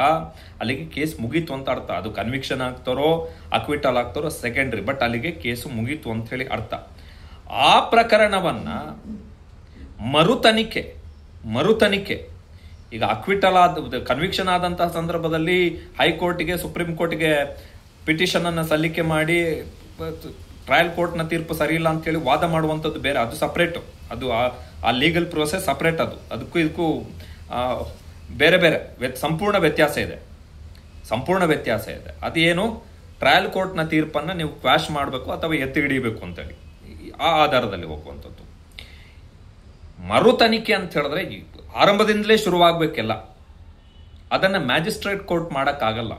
ಅಲ್ಲಿಗೆ ಕೇಸ್ ಮುಗೀತು ಅಂತ ಅರ್ಥ. ಅದು ಕನ್ವಿಕ್ಷನ್ ಆಗ್ತಾರೋ ಅಕ್ವಿಟಲ್ ಆಗ್ತಾರೋ ಸೆಕೆಂಡ್ರಿ, ಬಟ್ ಅಲ್ಲಿಗೆ ಕೇಸು ಮುಗೀತು ಅಂತ ಹೇಳಿ ಅರ್ಥ. ಆ ಪ್ರಕರಣವನ್ನ ಮರು ತನಿಖೆ ಈಗ ಅಕ್ವಿಟಲ್ ಕನ್ವಿಕ್ಷನ್ ಆದಂತಹ ಸಂದರ್ಭದಲ್ಲಿ ಹೈಕೋರ್ಟ್ಗೆ ಸುಪ್ರೀಂ ಕೋರ್ಟ್ಗೆ ಪಿಟಿಷನ್ ಅನ್ನ ಸಲ್ಲಿಕೆ ಮಾಡಿ ಟ್ರಯಲ್ ಕೋರ್ಟ್ನ ತೀರ್ಪು ಸರಿ ಇಲ್ಲ ಅಂತ ಹೇಳಿ ವಾದ ಮಾಡುವಂಥದ್ದು ಬೇರೆ, ಅದು ಸಪ್ರೇಟ್. ಅದು ಆ ಲೀಗಲ್ ಪ್ರೋಸೆಸ್ ಸಪ್ರೇಟ್. ಅದಕ್ಕೂ ಇದಕ್ಕೂ ಬೇರೆ ಬೇರೆ ಸಂಪೂರ್ಣ ವ್ಯತ್ಯಾಸ ಇದೆ. ಅದೇನು, ಟ್ರಯಲ್ ಕೋರ್ಟ್ನ ತೀರ್ಪನ್ನ ನೀವು ಕ್ವಾಶ್ ಮಾಡಬೇಕು ಅಥವಾ ಎತ್ತಿ ಹಿಡಿಬೇಕು ಅಂತೇಳಿ ಆ ಆಧಾರದಲ್ಲಿ ಹೋಗುವಂಥದ್ದು. ಮರು ತನಿಖೆ ಅಂತ ಹೇಳಿದ್ರೆ ಆರಂಭದಿಂದಲೇ ಶುರುವಾಗಬೇಕೆಲ್ಲ. ಅದನ್ನ ಮ್ಯಾಜಿಸ್ಟ್ರೇಟ್ ಕೋರ್ಟ್ ಮಾಡಕ್ಕಾಗಲ್ಲ.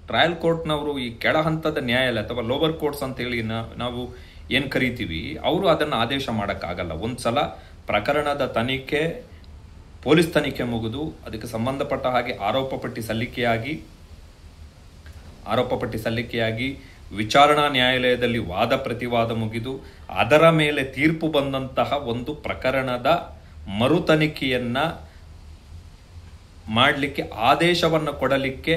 ಟ್ರಯಲ್ ಕೋರ್ಟ್ನವರು ಈ ಕೆಳ ಹಂತದ ನ್ಯಾಯಾಲಯ ಅಥವಾ ಲೋವರ್ ಕೋರ್ಟ್ಸ್ ಅಂತ ಹೇಳಿ ನಾವು ಏನ್ ಕರಿತೀವಿ, ಅವರು ಅದನ್ನ ಆದೇಶ ಮಾಡಕ್ಕಾಗಲ್ಲ. ಒಂದ್ಸಲ ಪ್ರಕರಣದ ತನಿಖೆ, ಪೊಲೀಸ್ ತನಿಖೆ ಮುಗಿದು ಅದಕ್ಕೆ ಸಂಬಂಧಪಟ್ಟ ಹಾಗೆ ಆರೋಪ ಪಟ್ಟಿ ಸಲ್ಲಿಕೆಯಾಗಿ ವಿಚಾರಣಾ ನ್ಯಾಯಾಲಯದಲ್ಲಿ ವಾದ ಪ್ರತಿವಾದ ಮುಗಿದು ಅದರ ಮೇಲೆ ತೀರ್ಪು ಬಂದಂತಹ ಒಂದು ಪ್ರಕರಣದ ಮರು ತನಿಖೆಯನ್ನ ಮಾಡಲಿಕ್ಕೆ, ಆದೇಶವನ್ನು ಕೊಡಲಿಕ್ಕೆ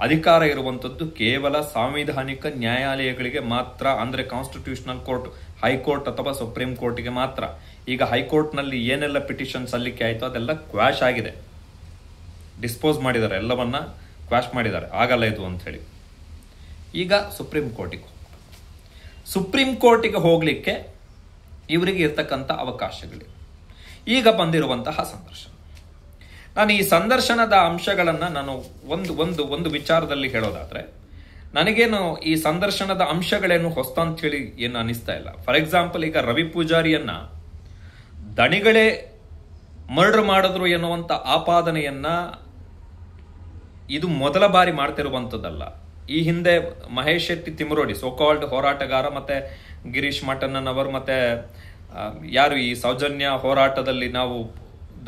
ಅಧಿಕಾರ ಇರುವಂತದ್ದು ಕೇವಲ ಸಾಂವಿಧಾನಿಕ ನ್ಯಾಯಾಲಯಗಳಿಗೆ ಮಾತ್ರ. ಅಂದ್ರೆ ಕಾನ್ಸ್ಟಿಟ್ಯೂಷನಲ್ ಕೋರ್ಟ್, ಹೈಕೋರ್ಟ್ ಅಥವಾ ಸುಪ್ರೀಂ ಕೋರ್ಟ್ಗೆ ಮಾತ್ರ. ಈಗ ಹೈಕೋರ್ಟ್ನಲ್ಲಿ ಏನೆಲ್ಲ ಪಿಟಿಷನ್ ಸಲ್ಲಿಕೆ ಆಯಿತು ಅದೆಲ್ಲ ಕ್ವಾಶ್ ಆಗಿದೆ, ಡಿಸ್ಪೋಸ್ ಮಾಡಿದ್ದಾರೆ, ಎಲ್ಲವನ್ನ ಕ್ವಾಶ್ ಮಾಡಿದ್ದಾರೆ, ಆಗಲ್ಲ ಇದು ಅಂತ ಹೇಳಿ. ಈಗ ಸುಪ್ರೀಂ ಕೋರ್ಟಿಗೆ ಹೋಗಲಿಕ್ಕೆ ಇವರಿಗೆ ಇರ್ತಕ್ಕಂಥ ಅವಕಾಶಗಳಿವೆ. ಈಗ ಬಂದಿರುವಂತಹ ಸಂದರ್ಶನ, ನಾನು ಈ ಸಂದರ್ಶನದ ಅಂಶಗಳನ್ನು ನಾನು ಒಂದು ವಿಚಾರದಲ್ಲಿ ಹೇಳೋದಾದ್ರೆ, ನನಗೇನು ಈ ಸಂದರ್ಶನದ ಅಂಶಗಳೇನು ಹೊಸ್ತ ಅಂತ ಹೇಳಿ ಏನು ಅನಿಸ್ತಾ ಇಲ್ಲ. ಫಾರ್ ಎಕ್ಸಾಂಪಲ್, ಈಗ ರವಿ ಪೂಜಾರಿಯನ್ನ ದಣಿಗಳೇ ಮರ್ಡರ್ ಮಾಡಿದ್ರು ಎನ್ನುವಂತ ಆಪಾದನೆಯನ್ನ ಇದು ಮೊದಲ ಬಾರಿ ಮಾಡ್ತಿರುವಂಥದ್ದಲ್ಲ. ಈ ಹಿಂದೆ ಮಹೇಶ್ ಶೆಟ್ಟಿ ತಿಮರೋಡಿ, ಸೋಕಾಲ್ಡ್ ಹೋರಾಟಗಾರ, ಮತ್ತೆ ಗಿರೀಶ್ ಮಠಣ್ಣನವರು, ಮತ್ತೆ ಯಾರು ಈ ಸೌಜನ್ಯ ಹೋರಾಟದಲ್ಲಿ ನಾವು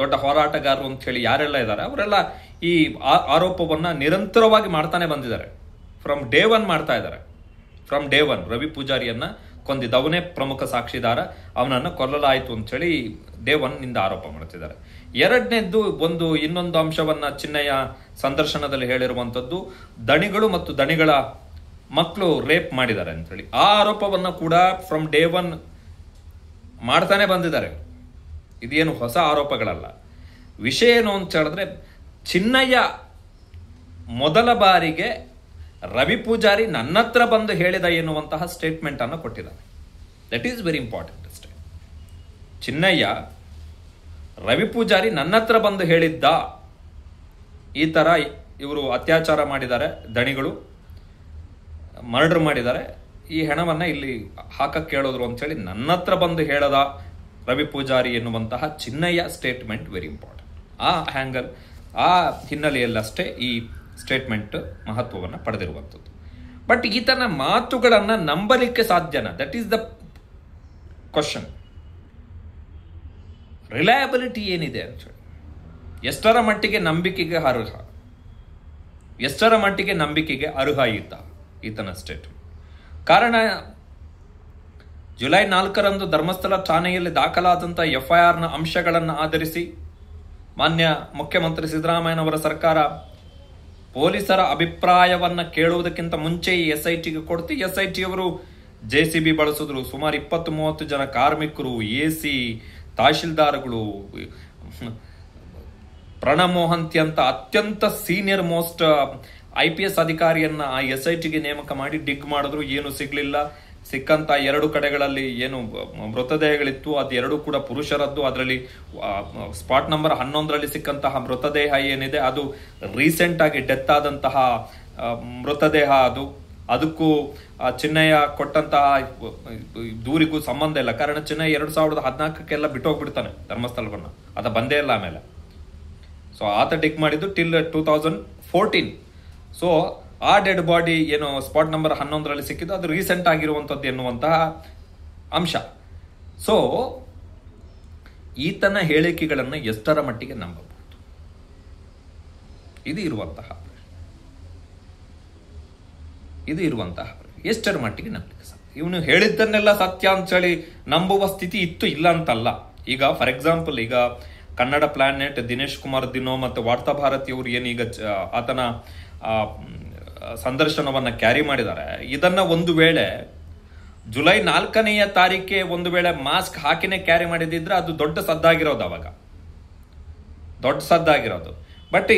ದೊಡ್ಡ ಹೋರಾಟಗಾರರು ಅಂತ ಹೇಳಿ ಯಾರೆಲ್ಲ ಇದ್ದಾರೆ ಅವರೆಲ್ಲ ಈ ಆರೋಪವನ್ನ ನಿರಂತರವಾಗಿ ಮಾಡ್ತಾನೆ ಬಂದಿದ್ದಾರೆ. ಫ್ರಮ್ ಡೇ ಒನ್ ಮಾಡ್ತಾ ಇದ್ದಾರೆ. ಫ್ರಮ್ ಡೇ ಒನ್ ರವಿ ಪೂಜಾರಿಯನ್ನ ಕೊಂದಿದ್ದ ಅವನೇ ಪ್ರಮುಖ ಸಾಕ್ಷಿದಾರ, ಅವನನ್ನು ಕೊಲ್ಲಲಾಯಿತು ಅಂತ ಹೇಳಿ ಡೇ ಒನ್ ನಿಂದ ಆರೋಪ ಮಾಡ್ತಿದ್ದಾರೆ. ಎರಡನೇದ್ದು ಇನ್ನೊಂದು ಅಂಶವನ್ನ ಚಿನ್ನಯ್ಯ ಸಂದರ್ಶನದಲ್ಲಿ ಹೇಳಿರುವಂತದ್ದು, ದಣಿಗಳು ಮತ್ತು ದಣಿಗಳ ಮಕ್ಕಳು ರೇಪ್ ಮಾಡಿದ್ದಾರೆ ಅಂತ ಹೇಳಿ. ಆ ಆರೋಪವನ್ನ ಕೂಡ ಫ್ರಮ್ ಡೇ ಒನ್ ಮಾಡ್ತಾನೆ ಬಂದಿದ್ದಾರೆ. ಇದೇನು ಹೊಸ ಆರೋಪಗಳಲ್ಲ. ವಿಷಯ ಏನು ಅಂತ ಹೇಳಿದ್ರೆ, ಚಿನ್ನಯ್ಯ ಮೊದಲ ಬಾರಿಗೆ ರವಿ ಪೂಜಾರಿ ನನ್ನ ಹತ್ರ ಬಂದು ಹೇಳಿದ ಎನ್ನುವಂತಹ ಸ್ಟೇಟ್ಮೆಂಟ್ ಅನ್ನು ಕೊಟ್ಟಿದ್ದಾನೆ. ದಟ್ ಈಸ್ ವೆರಿ ಇಂಪಾರ್ಟೆಂಟ್ ಅಷ್ಟೇ. ಚಿನ್ನಯ್ಯ ರವಿ ಪೂಜಾರಿ ನನ್ನ ಹತ್ರ ಬಂದು ಹೇಳಿದ್ದ, ಈ ತರ ಇವರು ಅತ್ಯಾಚಾರ ಮಾಡಿದ್ದಾರೆ, ದಣಿಗಳು ಮರ್ಡರ್ ಮಾಡಿದ್ದಾರೆ, ಈ ಹೆಣವನ್ನ ಇಲ್ಲಿ ಹಾಕಕ್ಕೆ ಕೇಳಿದ್ರು ಅಂತ ಹೇಳಿ ನನ್ನ ಹತ್ರ ಬಂದು ಹೇಳದ ರವಿ ಪೂಜಾರಿ ಎನ್ನುವಂತಹ ಚಿನ್ನಯ್ಯ ಸ್ಟೇಟ್ಮೆಂಟ್ ವೆರಿ ಇಂಪಾರ್ಟೆಂಟ್. ಆ ಹ್ಯಾಂಗಲ್, ಆ ಹಿನ್ನೆಲೆಯಲ್ಲಷ್ಟೇ ಈ ಸ್ಟೇಟ್ಮೆಂಟ್ ಮಹತ್ವವನ್ನು ಪಡೆದಿರುವಂಥದ್ದು. ಬಟ್ ಈತನ ಮಾತುಗಳನ್ನ ನಂಬಲಿಕ್ಕೆ ಸಾಧ್ಯನಾ? That is the question. Reliability ಏನಿದೆ ಅಂತ ಹೇಳಿ, ಎಷ್ಟರ ಮಟ್ಟಿಗೆ ನಂಬಿಕೆಗೆ ಅರ್ಹ, ಎಷ್ಟರ ಮಟ್ಟಿಗೆ ನಂಬಿಕೆಗೆ ಅರ್ಹ ಈತನ ಸ್ಟೇಟ್ಮೆಂಟ್. ಕಾರಣ, ಜುಲೈ 4ರಂದು ಧರ್ಮಸ್ಥಳ ಠಾಣೆಯಲ್ಲಿ ದಾಖಲಾದಂತಹ FIRನ ಅಂಶಗಳನ್ನು ಆಧರಿಸಿ ಮಾನ್ಯ ಮುಖ್ಯಮಂತ್ರಿ ಸಿದ್ದರಾಮಯ್ಯನವರ ಸರ್ಕಾರ ಪೊಲೀಸರ ಅಭಿಪ್ರಾಯವನ್ನ ಕೇಳುವುದಕ್ಕಿಂತ ಮುಂಚೆ ಈ SITಗೆ ಕೊಡ್ತಿ. SIT ಅವರು JCB ಬಳಸಿದ್ರು. ಸುಮಾರು 20-30 ಜನ ಕಾರ್ಮಿಕರು, AC, ತಹಶೀಲ್ದಾರ್ಗಳು, ಪ್ರಣಬ್ ಮೊಹಂತಿ ಅಂತ ಅತ್ಯಂತ ಸೀನಿಯರ್ ಮೋಸ್ಟ್ IPS ಅಧಿಕಾರಿಯನ್ನ ಆ SITಗೆ ನೇಮಕ ಮಾಡಿ ಡಿಗ್ ಮಾಡಿದ್ರು. ಏನು ಸಿಗ್ಲಿಲ್ಲ. ಸಿಕ್ಕಂತ 2 ಕಡೆಗಳಲ್ಲಿ ಏನು ಮೃತದೇಹಗಳಿತ್ತು ಅದು 2 ಕೂಡ ಪುರುಷರದ್ದು. ಅದರಲ್ಲಿ ಸ್ಪಾಟ್ ನಂಬರ್ 11ರಲ್ಲಿ ಸಿಕ್ಕಂತಹ ಮೃತದೇಹ ಏನಿದೆ ಅದು ರೀಸೆಂಟ್ ಆಗಿ ಡೆತ್ ಆದಂತಹ ಮೃತದೇಹ. ಅದಕ್ಕೂ ಚಿನ್ನಯ್ಯ ಕೊಟ್ಟಂತಹ ದೂರಿಗೂ ಸಂಬಂಧ ಇಲ್ಲ. ಕಾರಣ ಚಿನ್ನಯ್ಯ 2014ಕ್ಕೆಲ್ಲ ಬಿಟ್ಟೋಗ್ಬಿಡ್ತಾನೆ ಧರ್ಮಸ್ಥಳವನ್ನ, ಅದ ಬಂದೇ ಇಲ್ಲ ಆಮೇಲೆ. ಸೊ ಆತ ಡಿಗ್ ಮಾಡಿದ್ದು ಟಿಲ್ 2014. ಸೊ ಆ ಡೆಡ್ ಬಾಡಿ ಏನು ಸ್ಪಾಟ್ ನಂಬರ್ 11ರಲ್ಲಿ ಸಿಕ್ಕಿದ್ದು ಅದು ರೀಸೆಂಟ್ ಆಗಿರುವಂಥದ್ದು ಎನ್ನುವಂತಹ ಅಂಶ. ಸೊ ಈತನ ಹೇಳಿಕೆಗಳನ್ನು ಎಷ್ಟರ ಮಟ್ಟಿಗೆ ನಂಬಬಹುದು, ಇದು ಇರುವಂತಹ ಎಷ್ಟರ ಮಟ್ಟಿಗೆ ನಂಬಲಿಕ್ಕೆ ಸಾಧ್ಯ. ಇವನು ಹೇಳಿದ್ದನ್ನೆಲ್ಲ ಸತ್ಯ ಅಂತ ಹೇಳಿ ನಂಬುವ ಸ್ಥಿತಿ ಇತ್ತು, ಇಲ್ಲ ಅಂತಲ್ಲ. ಈಗ ಫಾರ್ ಎಕ್ಸಾಂಪಲ್, ಈಗ ಕನ್ನಡ ಪ್ಲಾನೆಟ್ ದಿನೇಶ್ ಕುಮಾರ್ ದಿನೋ ಮತ್ತು ವಾರ್ತಾ ಭಾರತಿಯವರು ಏನೀಗ ಆತನ ಸಂದರ್ಶನವನ್ನ ಕ್ಯಾರಿ ಮಾಡಿದ್ದಾರೆ. ಇದನ್ನ ಒಂದು ವೇಳೆ ಜುಲೈ 4ನೆಯ ತಾರೀಕೆ ಒಂದು ವೇಳೆ ಮಾಸ್ಕ್ ಹಾಕಿನೇ ಕ್ಯಾರಿ ಮಾಡಿದಿದ್ರೆ ಅದು ದೊಡ್ಡ ಸದ್ದಾಗಿರೋದು, ಅವಾಗ ದೊಡ್ಡ ಸದ್ದಾಗಿರೋದು. ಬಟ್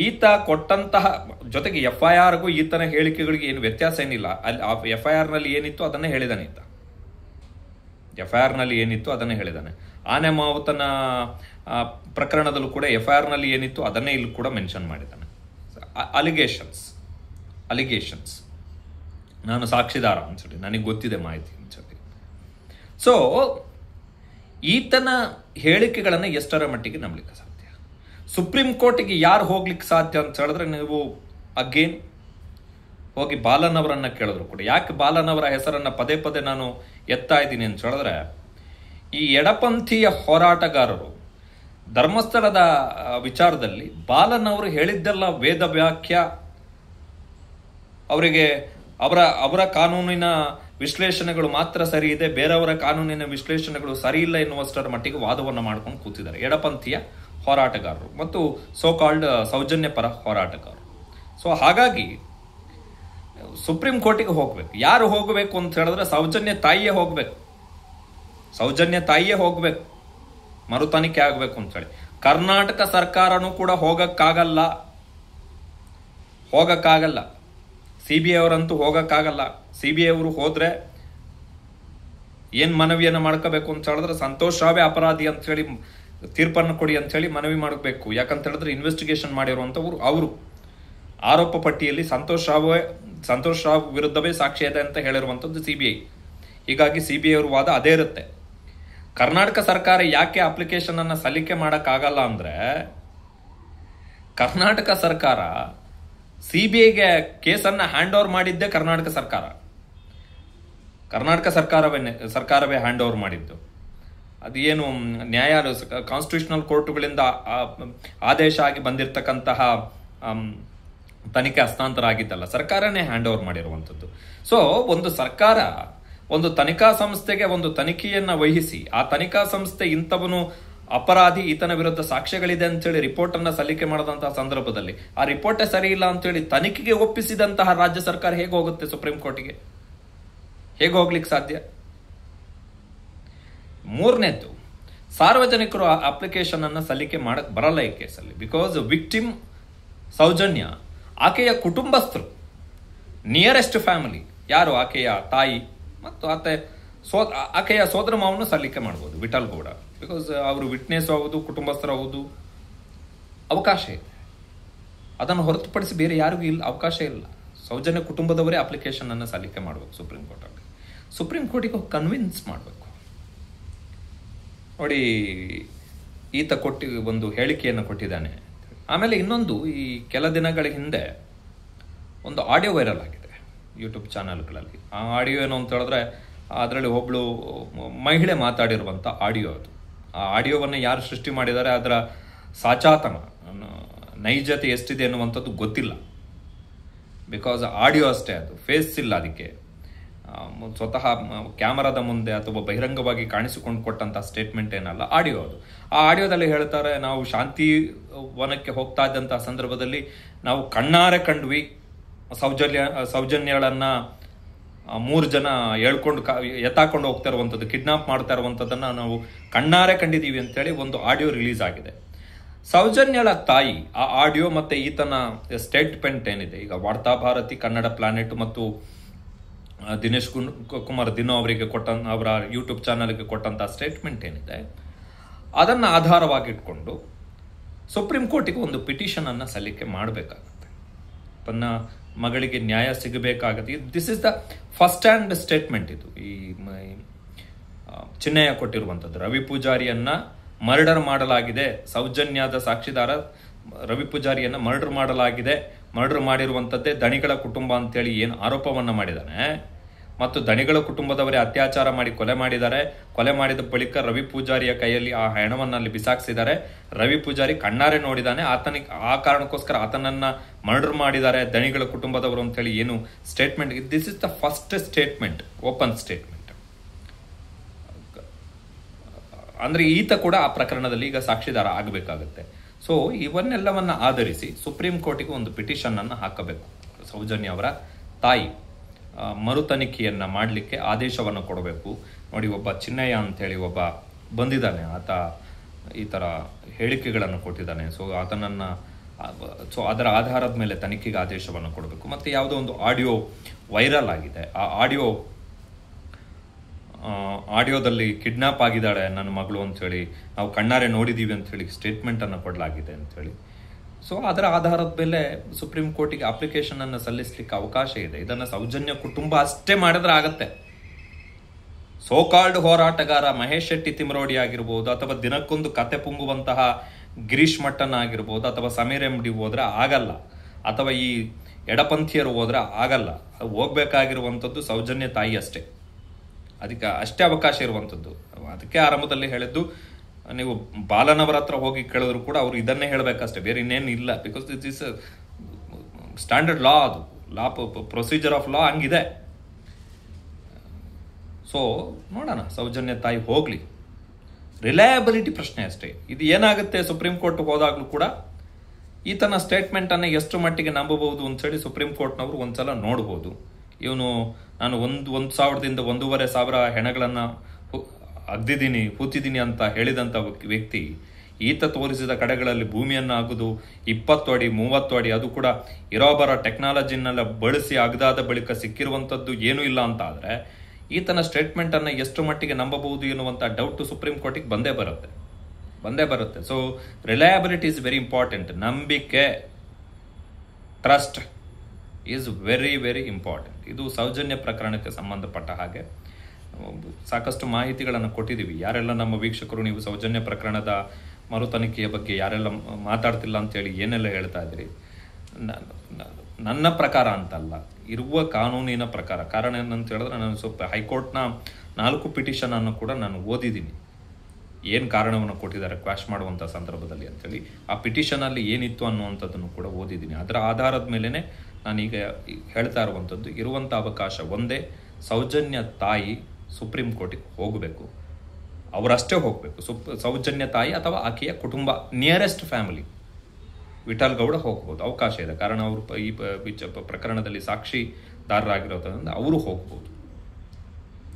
ಈತ ಕೊಟ್ಟಂತಹ ಜೊತೆಗೆ FIRಗೂ ಈತನ ಹೇಳಿಕೆಗಳಿಗೆ ಏನು ವ್ಯತ್ಯಾಸ ಏನಿಲ್ಲ. ಅಲ್ಲಿ FIRನಲ್ಲಿ ಏನಿತ್ತು ಅದನ್ನೇ ಹೇಳಿದಾನೆ ಈತ. FIRನಲ್ಲಿ ಏನಿತ್ತು ಅದನ್ನೇ ಹೇಳಿದಾನೆ. ಆನೆ ಮಾವುತನ ಪ್ರಕರಣದಲ್ಲೂ ಕೂಡ FIRನಲ್ಲಿ ಏನಿತ್ತು ಅದನ್ನೇ ಇಲ್ಲಿ ಕೂಡ ಮೆನ್ಷನ್ ಮಾಡಿದ್ದಾನೆ. ಅಲಿಗೇಷನ್ಸ್ ನಾನು ಸಾಕ್ಷಿದಾರ ಅನ್ಸಲಿ, ನನಗೆ ಗೊತ್ತಿದೆ ಮಾಹಿತಿ ಅನ್ಸಲಿ. ಸೊ ಈತನ ಹೇಳಿಕೆಗಳನ್ನು ಎಷ್ಟರ ಮಟ್ಟಿಗೆ ನಂಬಲಿಕ್ಕೆ ಸಾಧ್ಯ? ಸುಪ್ರೀಂ ಕೋರ್ಟ್ಗೆ ಯಾರು ಹೋಗ್ಲಿಕ್ಕೆ ಸಾಧ್ಯ ಅಂತ ಹೇಳಿದ್ರೆ, ನೀವು ಅಗೇನ್ ಹೋಗಿ ಬಾಲನ್ ಅವರನ್ನ ಕೇಳಿದ್ರು ಕೂಡ. ಯಾಕೆ ಬಾಲನ್ ಅವರ ಹೆಸರನ್ನ ಪದೇ ಪದೇ ನಾನು ಎತ್ತಾ ಇದ್ದೀನಿ ಅಂತ ಹೇಳಿದ್ರೆ, ಈ ಎಡಪಂಥೀಯ ಹೋರಾಟಗಾರರು ಧರ್ಮಸ್ಥಳದ ವಿಚಾರದಲ್ಲಿ ಬಾಲನ್ ಅವರು ಹೇಳಿದ್ದೆಲ್ಲ ವೇದ ವ್ಯಾಖ್ಯ, ಅವರಿಗೆ ಅವರ ಕಾನೂನಿನ ವಿಶ್ಲೇಷಣೆಗಳು ಮಾತ್ರ ಸರಿ ಇದೆ, ಬೇರೆಯವರ ಕಾನೂನಿನ ವಿಶ್ಲೇಷಣೆಗಳು ಸರಿ ಇಲ್ಲ ಎನ್ನುವಷ್ಟರ ಮಟ್ಟಿಗೆ ವಾದವನ್ನು ಮಾಡ್ಕೊಂಡು ಕೂತಿದ್ದಾರೆ ಎಡಪಂಥೀಯ ಹೋರಾಟಗಾರರು ಮತ್ತು ಸೋ ಕಾಲ್ಡ್ ಸೌಜನ್ಯ ಪರ ಹೋರಾಟಗಾರರು. ಸೊ ಹಾಗಾಗಿ ಸುಪ್ರೀಂ ಕೋರ್ಟಿಗೆ ಹೋಗ್ಬೇಕು. ಯಾರು ಹೋಗಬೇಕು ಅಂತ ಹೇಳಿದ್ರೆ ಸೌಜನ್ಯ ತಾಯಿಯೇ ಹೋಗ್ಬೇಕು. ಸೌಜನ್ಯ ತಾಯಿಯೇ ಹೋಗ್ಬೇಕು, ಮರು ತನಿಖೆ ಆಗಬೇಕು ಅಂತ ಹೇಳಿ. ಕರ್ನಾಟಕ ಸರ್ಕಾರನೂ ಕೂಡ ಹೋಗಕ್ಕಾಗಲ್ಲ. CBI ಅವರಂತೂ ಹೋಗಕ್ಕಾಗಲ್ಲ. CBI ಅವರು ಹೋದ್ರೆ ಏನ್ ಮನವಿಯನ್ನು ಮಾಡ್ಕೋಬೇಕು ಅಂತ ಹೇಳಿದ್ರೆ ಸಂತೋಷ್ ರಾವೇ ಅಪರಾಧಿ ಅಂತ ಹೇಳಿ ತೀರ್ಪನ್ನು ಕೊಡಿ ಅಂತ ಹೇಳಿ ಮನವಿ ಮಾಡಬೇಕು. ಯಾಕಂತ ಹೇಳಿದ್ರೆ ಇನ್ವೆಸ್ಟಿಗೇಷನ್ ಮಾಡಿರುವಂತವ್ರು ಅವರು. ಆರೋಪ ಪಟ್ಟಿಯಲ್ಲಿ ಸಂತೋಷ್ ರಾವ್ ವಿರುದ್ಧವೇ ಸಾಕ್ಷಿ ಇದೆ ಅಂತ ಹೇಳಿರುವಂಥದ್ದು CBI. ಹೀಗಾಗಿ CBI ಅವ್ರ ವಾದ ಅದೇ ಇರುತ್ತೆ. ಕರ್ನಾಟಕ ಸರ್ಕಾರ ಯಾಕೆ ಅಪ್ಲಿಕೇಶನ್ ಅನ್ನ ಸಲ್ಲಿಕೆ ಮಾಡಕ್ಕಾಗಲ್ಲ ಅಂದ್ರೆ, ಕರ್ನಾಟಕ ಸರ್ಕಾರ CBIಗೆ ಕೇಸನ್ನ ಹ್ಯಾಂಡ್ ಓವರ್ ಮಾಡಿದ್ದೇ ಕರ್ನಾಟಕ ಸರ್ಕಾರವೇ ಹ್ಯಾಂಡ್ ಓವರ್ ಮಾಡಿದ್ದು. ಅದೇನು ನ್ಯಾಯಾಲಯ ಕಾನ್ಸ್ಟಿಟ್ಯೂಷನಲ್ ಕೋರ್ಟುಗಳಿಂದ ಆದೇಶ ಆಗಿ ಬಂದಿರತಕ್ಕಂತಹ ತನಿಖೆ ಹಸ್ತಾಂತರ ಆಗಿದ್ದಲ್ಲ, ಸರ್ಕಾರನೇ ಹ್ಯಾಂಡ್ ಓವರ್ ಮಾಡಿರುವಂಥದ್ದು. ಸೊ ಒಂದು ಸರ್ಕಾರ ಒಂದು ತನಿಖಾ ಸಂಸ್ಥೆಗೆ ಒಂದು ತನಿಖೆಯನ್ನ ವಹಿಸಿ, ಆ ತನಿಖಾ ಸಂಸ್ಥೆ ಇಂಥವನು ಅಪರಾಧಿ, ಈತನ ವಿರುದ್ಧ ಸಾಕ್ಷ್ಯಗಳಿದೆ ಅಂತೇಳಿ ರಿಪೋರ್ಟ್ ಅನ್ನ ಸಲ್ಲಿಕೆ ಮಾಡಿದಂತಹ ಸಂದರ್ಭದಲ್ಲಿ ಆ ರಿಪೋರ್ಟೇ ಸರಿ ಇಲ್ಲ ಅಂತೇಳಿ ತನಿಖೆಗೆ ಒಪ್ಪಿಸಿದಂತಹ ರಾಜ್ಯ ಸರ್ಕಾರ ಹೇಗೆ ಹೋಗುತ್ತೆ ಸುಪ್ರೀಂ ಕೋರ್ಟಿಗೆ? ಹೇಗೆ ಹೋಗ್ಲಿಕ್ಕೆ ಸಾಧ್ಯ? ಮೂರನೇದ್ದು, ಸಾರ್ವಜನಿಕರು ಅಪ್ಲಿಕೇಶನ್ ಅನ್ನ ಸಲ್ಲಿಕೆ ಮಾಡಕ್ ಬರಲ್ಲ ಈ ಕೇಸಲ್ಲಿ. ಬಿಕಾಸ್ ವಿಕ್ಟಿಮ್ ಸೌಜನ್ಯ, ಆಕೆಯ ಕುಟುಂಬಸ್ಥರು, ನಿಯರೆಸ್ಟ್ ಫ್ಯಾಮಿಲಿ ಯಾರು, ಆಕೆಯ ತಾಯಿ ಮತ್ತು ಆಕೆಯ ಸೋದರ ಮಾವನು ಸಲ್ಲಿಕೆ ಮಾಡ್ಬೋದು, ವಿಠಲ್ ಗೌಡ. ಬಿಕಾಸ್ ಅವರು ವಿಟ್ನೆಸ್ ಆಗುವುದು, ಕುಟುಂಬಸ್ಥರಾಗುವುದು ಅವಕಾಶ ಇದೆ. ಅದನ್ನು ಹೊರತುಪಡಿಸಿ ಬೇರೆ ಯಾರಿಗೂ ಇಲ್ಲ, ಅವಕಾಶ ಇಲ್ಲ. ಸೌಜನ್ಯ ಕುಟುಂಬದವರೇ ಅಪ್ಲಿಕೇಶನ್ ಅನ್ನು ಸಲ್ಲಿಕೆ ಮಾಡಬೇಕು ಸುಪ್ರೀಂ ಕೋರ್ಟಲ್ಲಿ. ಸುಪ್ರೀಂ ಕೋರ್ಟಿಗೆ ಕನ್ವಿನ್ಸ್ ಮಾಡಬೇಕು. ನೋಡಿ, ಈತ ಒಂದು ಹೇಳಿಕೆಯನ್ನು ಕೊಟ್ಟಿದ್ದಾನೆ. ಆಮೇಲೆ ಇನ್ನೊಂದು, ಈ ಕೆಲ ದಿನಗಳ ಹಿಂದೆ ಒಂದು ಆಡಿಯೋ ವೈರಲ್ ಆಗಿದೆ ಯೂಟ್ಯೂಬ್ ಚಾನಲ್ಗಳಲ್ಲಿ. ಆ ಆಡಿಯೋ ಏನು ಅಂತ ಹೇಳಿದ್ರೆ, ಅದರಲ್ಲಿ ಒಬ್ಳು ಮಹಿಳೆ ಮಾತಾಡಿರುವಂಥ ಆಡಿಯೋ ಅದು. ಆ ಆಡಿಯೋವನ್ನು ಯಾರು ಸೃಷ್ಟಿ ಮಾಡಿದ್ದಾರೆ, ಅದರ ಸಾಚಾತನ, ನೈಜತೆ ಎಷ್ಟಿದೆ ಅನ್ನುವಂಥದ್ದು ಗೊತ್ತಿಲ್ಲ. ಬಿಕಾಸ್ ಆಡಿಯೋ ಅಷ್ಟೇ, ಅದು ಫೇಸ್ ಇಲ್ಲ ಅದಕ್ಕೆ. ಸ್ವತಃ ಕ್ಯಾಮರಾದ ಮುಂದೆ ಅಥವಾ ಬಹಿರಂಗವಾಗಿ ಕಾಣಿಸಿಕೊಂಡು ಕೊಟ್ಟಂಥ ಸ್ಟೇಟ್ಮೆಂಟ್ ಏನಲ್ಲ, ಆಡಿಯೋ ಅದು. ಆ ಆಡಿಯೋದಲ್ಲಿ ಹೇಳ್ತಾರೆ, ನಾವು ಶಾಂತಿ ವನಕ್ಕೆ ಹೋಗ್ತಾ ಇದ್ದಂತಹ ಸಂದರ್ಭದಲ್ಲಿ ನಾವು ಕಣ್ಣಾರೆ ಕಂಡ್ವಿ ಸೌಜನ್ಯಗಳನ್ನ 3 ಜನ ಎತ್ತಾಕೊಂಡು ಹೋಗ್ತಾ ಇರುವಂಥದ್ದು, ಕಿಡ್ನಾಪ್ ಮಾಡ್ತಾ ಇರುವಂಥದ್ದನ್ನ ನಾವು ಕಣ್ಣಾರೆ ಕಂಡಿದ್ದೀವಿ ಅಂತೇಳಿ ಒಂದು ಆಡಿಯೋ ರಿಲೀಸ್ ಆಗಿದೆ. ಸೌಜನ್ಯಳ ತಾಯಿ ಆ ಆಡಿಯೋ ಮತ್ತೆ ಈತನ ಸ್ಟೇಟ್ಮೆಂಟ್ ಏನಿದೆ, ಈಗ ವಾರ್ತಾ ಭಾರತಿ, ಕನ್ನಡ ಪ್ಲಾನೆಟ್ ಮತ್ತು ದಿನೇಶ್ ಕುಮಾರ್ ದಿನೋ ಅವರಿಗೆ ಅವರ ಯೂಟ್ಯೂಬ್ ಚಾನಲ್ಗೆ ಕೊಟ್ಟಂತ ಸ್ಟೇಟ್ಮೆಂಟ್ ಏನಿದೆ, ಅದನ್ನ ಆಧಾರವಾಗಿಟ್ಕೊಂಡು ಸುಪ್ರೀಂ ಕೋರ್ಟಿಗೆ ಒಂದು ಪಿಟಿಷನ್ ಅನ್ನ ಸಲ್ಲಿಕೆ ಮಾಡಬೇಕಾಗುತ್ತೆ. ತನ್ನ ಮಗಳಿಗೆ ನ್ಯಾಯ ಸಿಗಬೇಕಾಗತ್ತೆ. This is the first hand statement. ಇದು ಈ ಚಿನ್ನಯ್ಯ ಕೊಟ್ಟಿರುವಂಥದ್ದು. ರವಿ ಪೂಜಾರಿಯನ್ನ ಮರ್ಡರ್ ಮಾಡಲಾಗಿದೆ, ಸೌಜನ್ಯದ ಸಾಕ್ಷಿದಾರ ರವಿ ಪೂಜಾರಿಯನ್ನ ಮರ್ಡರ್ ಮಾಡಿರುವಂಥದ್ದೇ ದಣಿಗಳ ಕುಟುಂಬ ಅಂತೇಳಿ ಏನು ಆರೋಪವನ್ನ ಮಾಡಿದಾನೆ, ಮತ್ತು ದಣಿಗಳ ಕುಟುಂಬದವರೇ ಅತ್ಯಾಚಾರ ಮಾಡಿ ಕೊಲೆ ಮಾಡಿದ ಬಳಿಕ ರವಿ ಪೂಜಾರಿಯ ಕೈಯಲ್ಲಿ ಆ ಹೆಣವನ್ನು ಅಲ್ಲಿ ಬಿಸಾಕ್ಸಿದ್ದಾರೆ. ರವಿ ಪೂಜಾರಿ ಕಣ್ಣಾರೆ ನೋಡಿದಾನೆ, ಆ ಕಾರಣಕ್ಕೋಸ್ಕರ ಆತನನ್ನ ಮರ್ಡರ್ ಮಾಡಿದ್ದಾರೆ ದಣಿಗಳ ಕುಟುಂಬದವರು ಅಂತೇಳಿ ಏನು statement. This is the first statement, open statement. ಅಂದ್ರೆ ಈತ ಕೂಡ ಆ ಪ್ರಕರಣದಲ್ಲಿ ಈಗ ಸಾಕ್ಷಿದಾರ ಆಗಬೇಕಾಗುತ್ತೆ. ಸೊ ಇವನ್ನೆಲ್ಲವನ್ನ ಆಧರಿಸಿ ಸುಪ್ರೀಂ ಕೋರ್ಟಿಗೆ ಒಂದು ಪಿಟಿಷನ್ ಅನ್ನು ಹಾಕಬೇಕು. ಸೌಜನ್ಯ ಅವರ ತಾಯಿ ಮರು ತನಿಖೆಯನ್ನ ಮಾಡಲಿಕ್ಕೆ ಆದೇಶವನ್ನು ಕೊಡಬೇಕು. ನೋಡಿ, ಒಬ್ಬ ಚಿನ್ನಯ್ಯ ಅಂತೇಳಿ ಒಬ್ಬ ಬಂದಿದ್ದಾನೆ, ಆತ ಈ ಥರ ಹೇಳಿಕೆಗಳನ್ನು ಕೊಟ್ಟಿದ್ದಾನೆ. ಸೊ ಅದರ ಆಧಾರದ ಮೇಲೆ ತನಿಖೆಗೆ ಆದೇಶವನ್ನು ಕೊಡಬೇಕು. ಮತ್ತು ಯಾವುದೋ ಒಂದು ಆಡಿಯೋ ವೈರಲ್ ಆಗಿದೆ, ಆ ಆಡಿಯೋದಲ್ಲಿ ಕಿಡ್ನಾಪ್ ಆಗಿದ್ದಾಳೆ ನನ್ನ ಮಗಳು ಅಂಥೇಳಿ ನಾವು ಕಣ್ಣಾರೆ ನೋಡಿದ್ದೀವಿ ಅಂಥೇಳಿ ಸ್ಟೇಟ್ಮೆಂಟನ್ನು ಕೊಡಲಾಗಿದೆ ಅಂಥೇಳಿ. ಸೊ ಅದರ ಆಧಾರದ ಮೇಲೆ ಸುಪ್ರೀಂ ಕೋರ್ಟಿಗೆ ಅಪ್ಲಿಕೇಶನ್ ಅನ್ನು ಸಲ್ಲಿಸಲಿಕ್ಕೆ ಅವಕಾಶ ಇದೆ. ಇದನ್ನು ಸೌಜನ್ಯ ಕುಟುಂಬ ಅಷ್ಟೇ ಮಾಡಿದ್ರೆ ಆಗತ್ತೆ. ಸೋಕಾಲ್ಡ್ ಹೋರಾಟಗಾರ ಮಹೇಶ್ ಶೆಟ್ಟಿ ತಿಮರೋಡಿ ಆಗಿರ್ಬೋದು, ಅಥವಾ ದಿನಕ್ಕೊಂದು ಕತೆ ಪುಂಗುವಂತಹ ಗಿರೀಶ್ ಮಟ್ಟನ್ ಆಗಿರ್ಬೋದು, ಅಥವಾ ಸಮೀರ್ MD ಹೋದ್ರೆ ಆಗಲ್ಲ, ಅಥವಾ ಈ ಎಡಪಂಥೀಯರು ಹೋದ್ರೆ ಆಗಲ್ಲ. ಹೋಗ್ಬೇಕಾಗಿರುವಂಥದ್ದು ಸೌಜನ್ಯ ತಾಯಿ ಅಷ್ಟೇ, ಅದಕ್ಕೆ ಅಷ್ಟೇ ಅವಕಾಶ ಇರುವಂಥದ್ದು. ಅದಕ್ಕೆ ಆರಂಭದಲ್ಲಿ ಹೇಳಿದ್ದು, ನೀವು ಬಾಲನವರ ಹತ್ರ ಹೋಗಿ ಕೇಳಿದ್ರು ಕೂಡ ಅವರು ಇದನ್ನೇ ಹೇಳಬೇಕಷ್ಟೇ, ಬೇರೆ ಇನ್ನೇನು ಇಲ್ಲ. ಬಿಕಾಸ್ ದಿಸ್ ಇಸ್ ಸ್ಟ್ಯಾಂಡರ್ಡ್ ಲಾ, ಅದು ಪ್ರೊಸೀಜರ್ ಆಫ್ ಲಾ ಹಂಗಿದೆ. ಸೊ ನೋಡೋಣ, ಸೌಜನ್ಯ ತಾಯಿ ಹೋಗ್ಲಿ. ರಿಲಯಬಿಲಿಟಿ ಪ್ರಶ್ನೆ ಅಷ್ಟೇ. ಇದು ಏನಾಗುತ್ತೆ, ಸುಪ್ರೀಂ ಕೋರ್ಟ್ ಹೋದಾಗ್ಲೂ ಕೂಡ ಈತನ ಸ್ಟೇಟ್ಮೆಂಟನ್ನು ಎಷ್ಟು ಮಟ್ಟಿಗೆ ನಂಬಬಹುದು ಅಂತೇಳಿ ಸುಪ್ರೀಂ ಕೋರ್ಟ್ನವರು ಒಂದ್ಸಲ ನೋಡ್ಬೋದು. ಇವನು ನಾನು 1,000ದಿಂದ 1,500 ಹೆಣಗಳನ್ನು ಅಗ್ದಿದ್ದೀನಿ, ಹೂತಿದ್ದೀನಿ ಅಂತ ಹೇಳಿದಂಥ ವ್ಯಕ್ತಿ ಈತ ತೋರಿಸಿದ ಕಡೆಗಳಲ್ಲಿ ಭೂಮಿಯನ್ನು ಅಗದು 20 ಅಡಿ 30 ಅಡಿ, ಅದು ಕೂಡ ಇರೋಬರ ಟೆಕ್ನಾಲಜಿನೆಲ್ಲ ಬಳಸಿ ಅಗದಾದ ಬಳಿಕ ಸಿಕ್ಕಿರುವಂಥದ್ದು ಏನೂ ಇಲ್ಲ ಅಂತ ಆದರೆ ಈತನ ಸ್ಟೇಟ್ಮೆಂಟನ್ನು ಎಷ್ಟು ಮಟ್ಟಿಗೆ ನಂಬಬಹುದು ಎನ್ನುವಂಥ ಡೌಟ್ ಸುಪ್ರೀಂ ಕೋರ್ಟಿಗೆ ಬಂದೇ ಬರುತ್ತೆ. So reliability is very important. ನಂಬಿಕೆ, trust is very very important. ಇದು ಸೌಜನ್ಯ ಪ್ರಕರಣಕ್ಕೆ ಸಂಬಂಧಪಟ್ಟ ಹಾಗೆ ಸಾಕಷ್ಟು ಮಾಹಿತಿಗಳನ್ನು ಕೊಟ್ಟಿದ್ದೀವಿ. ಯಾರೆಲ್ಲ ನಮ್ಮ ವೀಕ್ಷಕರು ನೀವು ಸೌಜನ್ಯ ಪ್ರಕರಣದ ಮರುತನಿಖೆಯ ಬಗ್ಗೆ ಯಾರೆಲ್ಲ ಮಾತಾಡ್ತಿಲ್ಲ ಅಂತೇಳಿ ಏನೆಲ್ಲ ಹೇಳ್ತಾ ಇದ್ದೀರಿ, ನನ್ನ ಪ್ರಕಾರ ಅಂತಲ್ಲ, ಇರುವ ಕಾನೂನಿನ ಪ್ರಕಾರ. ಕಾರಣ ಏನಂತ ಹೇಳಿದ್ರೆ ನಾನು ಸ್ವಲ್ಪ ಹೈಕೋರ್ಟ್ನ 4 ಪಿಟಿಷನ್ ಅನ್ನು ಕೂಡ ನಾನು ಓದಿದ್ದೀನಿ. ಏನು ಕಾರಣವನ್ನು ಕೊಟ್ಟಿದ್ದಾರೆ ಕ್ವಾಶ್ ಮಾಡುವಂಥ ಸಂದರ್ಭದಲ್ಲಿ ಅಂತೇಳಿ ಆ ಪಿಟಿಷನಲ್ಲಿ ಏನಿತ್ತು ಅನ್ನುವಂಥದ್ದನ್ನು ಕೂಡ ಓದಿದ್ದೀನಿ. ಅದರ ಆಧಾರದ ಮೇಲೇ ನಾನೀಗ ಹೇಳ್ತಾ ಇರುವಂಥದ್ದು, ಇರುವಂಥ ಅವಕಾಶ ಒಂದೇ, ಸೌಜನ್ಯ ತಾಯಿ ಸುಪ್ರೀಂ ಕೋರ್ಟಿಗೆ ಹೋಗಬೇಕು, ಅವರಷ್ಟೇ ಹೋಗಬೇಕು. ಸೌಜನ್ಯ ತಾಯಿ ಅಥವಾ ಆಕೆಯ ಕುಟುಂಬ, ನಿಯರೆಸ್ಟ್ ಫ್ಯಾಮಿಲಿ, ವಿಠಲ್ ಗೌಡ ಹೋಗ್ಬೋದು, ಅವಕಾಶ ಇದೆ. ಕಾರಣ ಅವರು ಈ ಪ್ರಕರಣದಲ್ಲಿ ಸಾಕ್ಷಿದಾರರಾಗಿರೋದ್ರಿಂದ ಅವರು ಹೋಗ್ಬೋದು,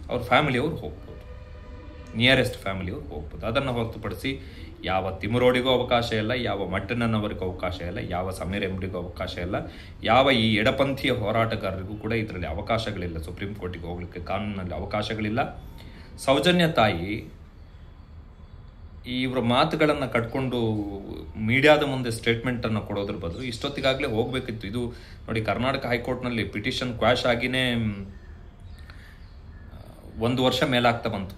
ಅವ್ರ ಫ್ಯಾಮಿಲಿಯವರು ಹೋಗ್ಬೋದು, ನಿಯರೆಸ್ಟ್ ಫ್ಯಾಮಿಲಿಯವರು ಹೋಗ್ಬೋದು. ಅದನ್ನು ಹೊರತುಪಡಿಸಿ ಯಾವ ತಿಮುರೋಡಿಗೂ ಅವಕಾಶ ಇಲ್ಲ, ಯಾವ ಮಟ್ಟನವರಿಗೂ ಅವಕಾಶ ಇಲ್ಲ, ಯಾವ ಸಮೀರ್ ಎಂಬಡಿಗೂ ಅವಕಾಶ ಇಲ್ಲ, ಯಾವ ಈ ಎಡಪಂಥೀಯ ಹೋರಾಟಗಾರರಿಗೂ ಕೂಡ ಇದರಲ್ಲಿ ಅವಕಾಶಗಳಿಲ್ಲ. ಸುಪ್ರೀಂ ಕೋರ್ಟಿಗೆ ಹೋಗ್ಲಿಕ್ಕೆ ಕಾನೂನಲ್ಲಿ ಅವಕಾಶಗಳಿಲ್ಲ. ಸೌಜನ್ಯ ತಾಯಿ ಇವರ ಮಾತುಗಳನ್ನು ಕಟ್ಕೊಂಡು ಮೀಡಿಯಾದ ಮುಂದೆ ಸ್ಟೇಟ್ಮೆಂಟನ್ನು ಕೊಡೋದ್ರ ಬದಲು ಇಷ್ಟೊತ್ತಿಗಾಗಲೇ ಹೋಗಬೇಕಿತ್ತು. ಇದು ನೋಡಿ, ಕರ್ನಾಟಕ ಹೈಕೋರ್ಟ್ನಲ್ಲಿ ಪಿಟಿಷನ್ ಕ್ವಾಶ್ ಆಗಿನೇ 1 ವರ್ಷ ಮೇಲಾಗ್ತಾ ಬಂತು.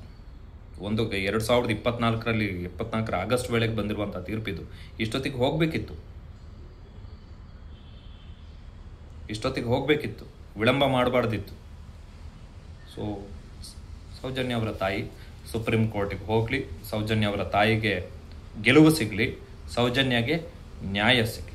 2024ರಲ್ಲಿ 24 ಆಗಸ್ಟ್ ವೇಳೆಗೆ ಬಂದಿರುವಂಥ ತೀರ್ಪಿದು. ಇಷ್ಟೊತ್ತಿಗೆ ಹೋಗಬೇಕಿತ್ತು, ವಿಳಂಬ ಮಾಡಬಾರ್ದಿತ್ತು. ಸೊ ಸೌಜನ್ಯ ಅವರ ತಾಯಿ ಸುಪ್ರೀಂ ಕೋರ್ಟಿಗೆ ಹೋಗಲಿ, ಸೌಜನ್ಯ ಅವರ ತಾಯಿಗೆ ಗೆಲುವು ಸಿಗಲಿ, ಸೌಜನ್ಯಗೆ ನ್ಯಾಯ ಸಿಗಲಿ.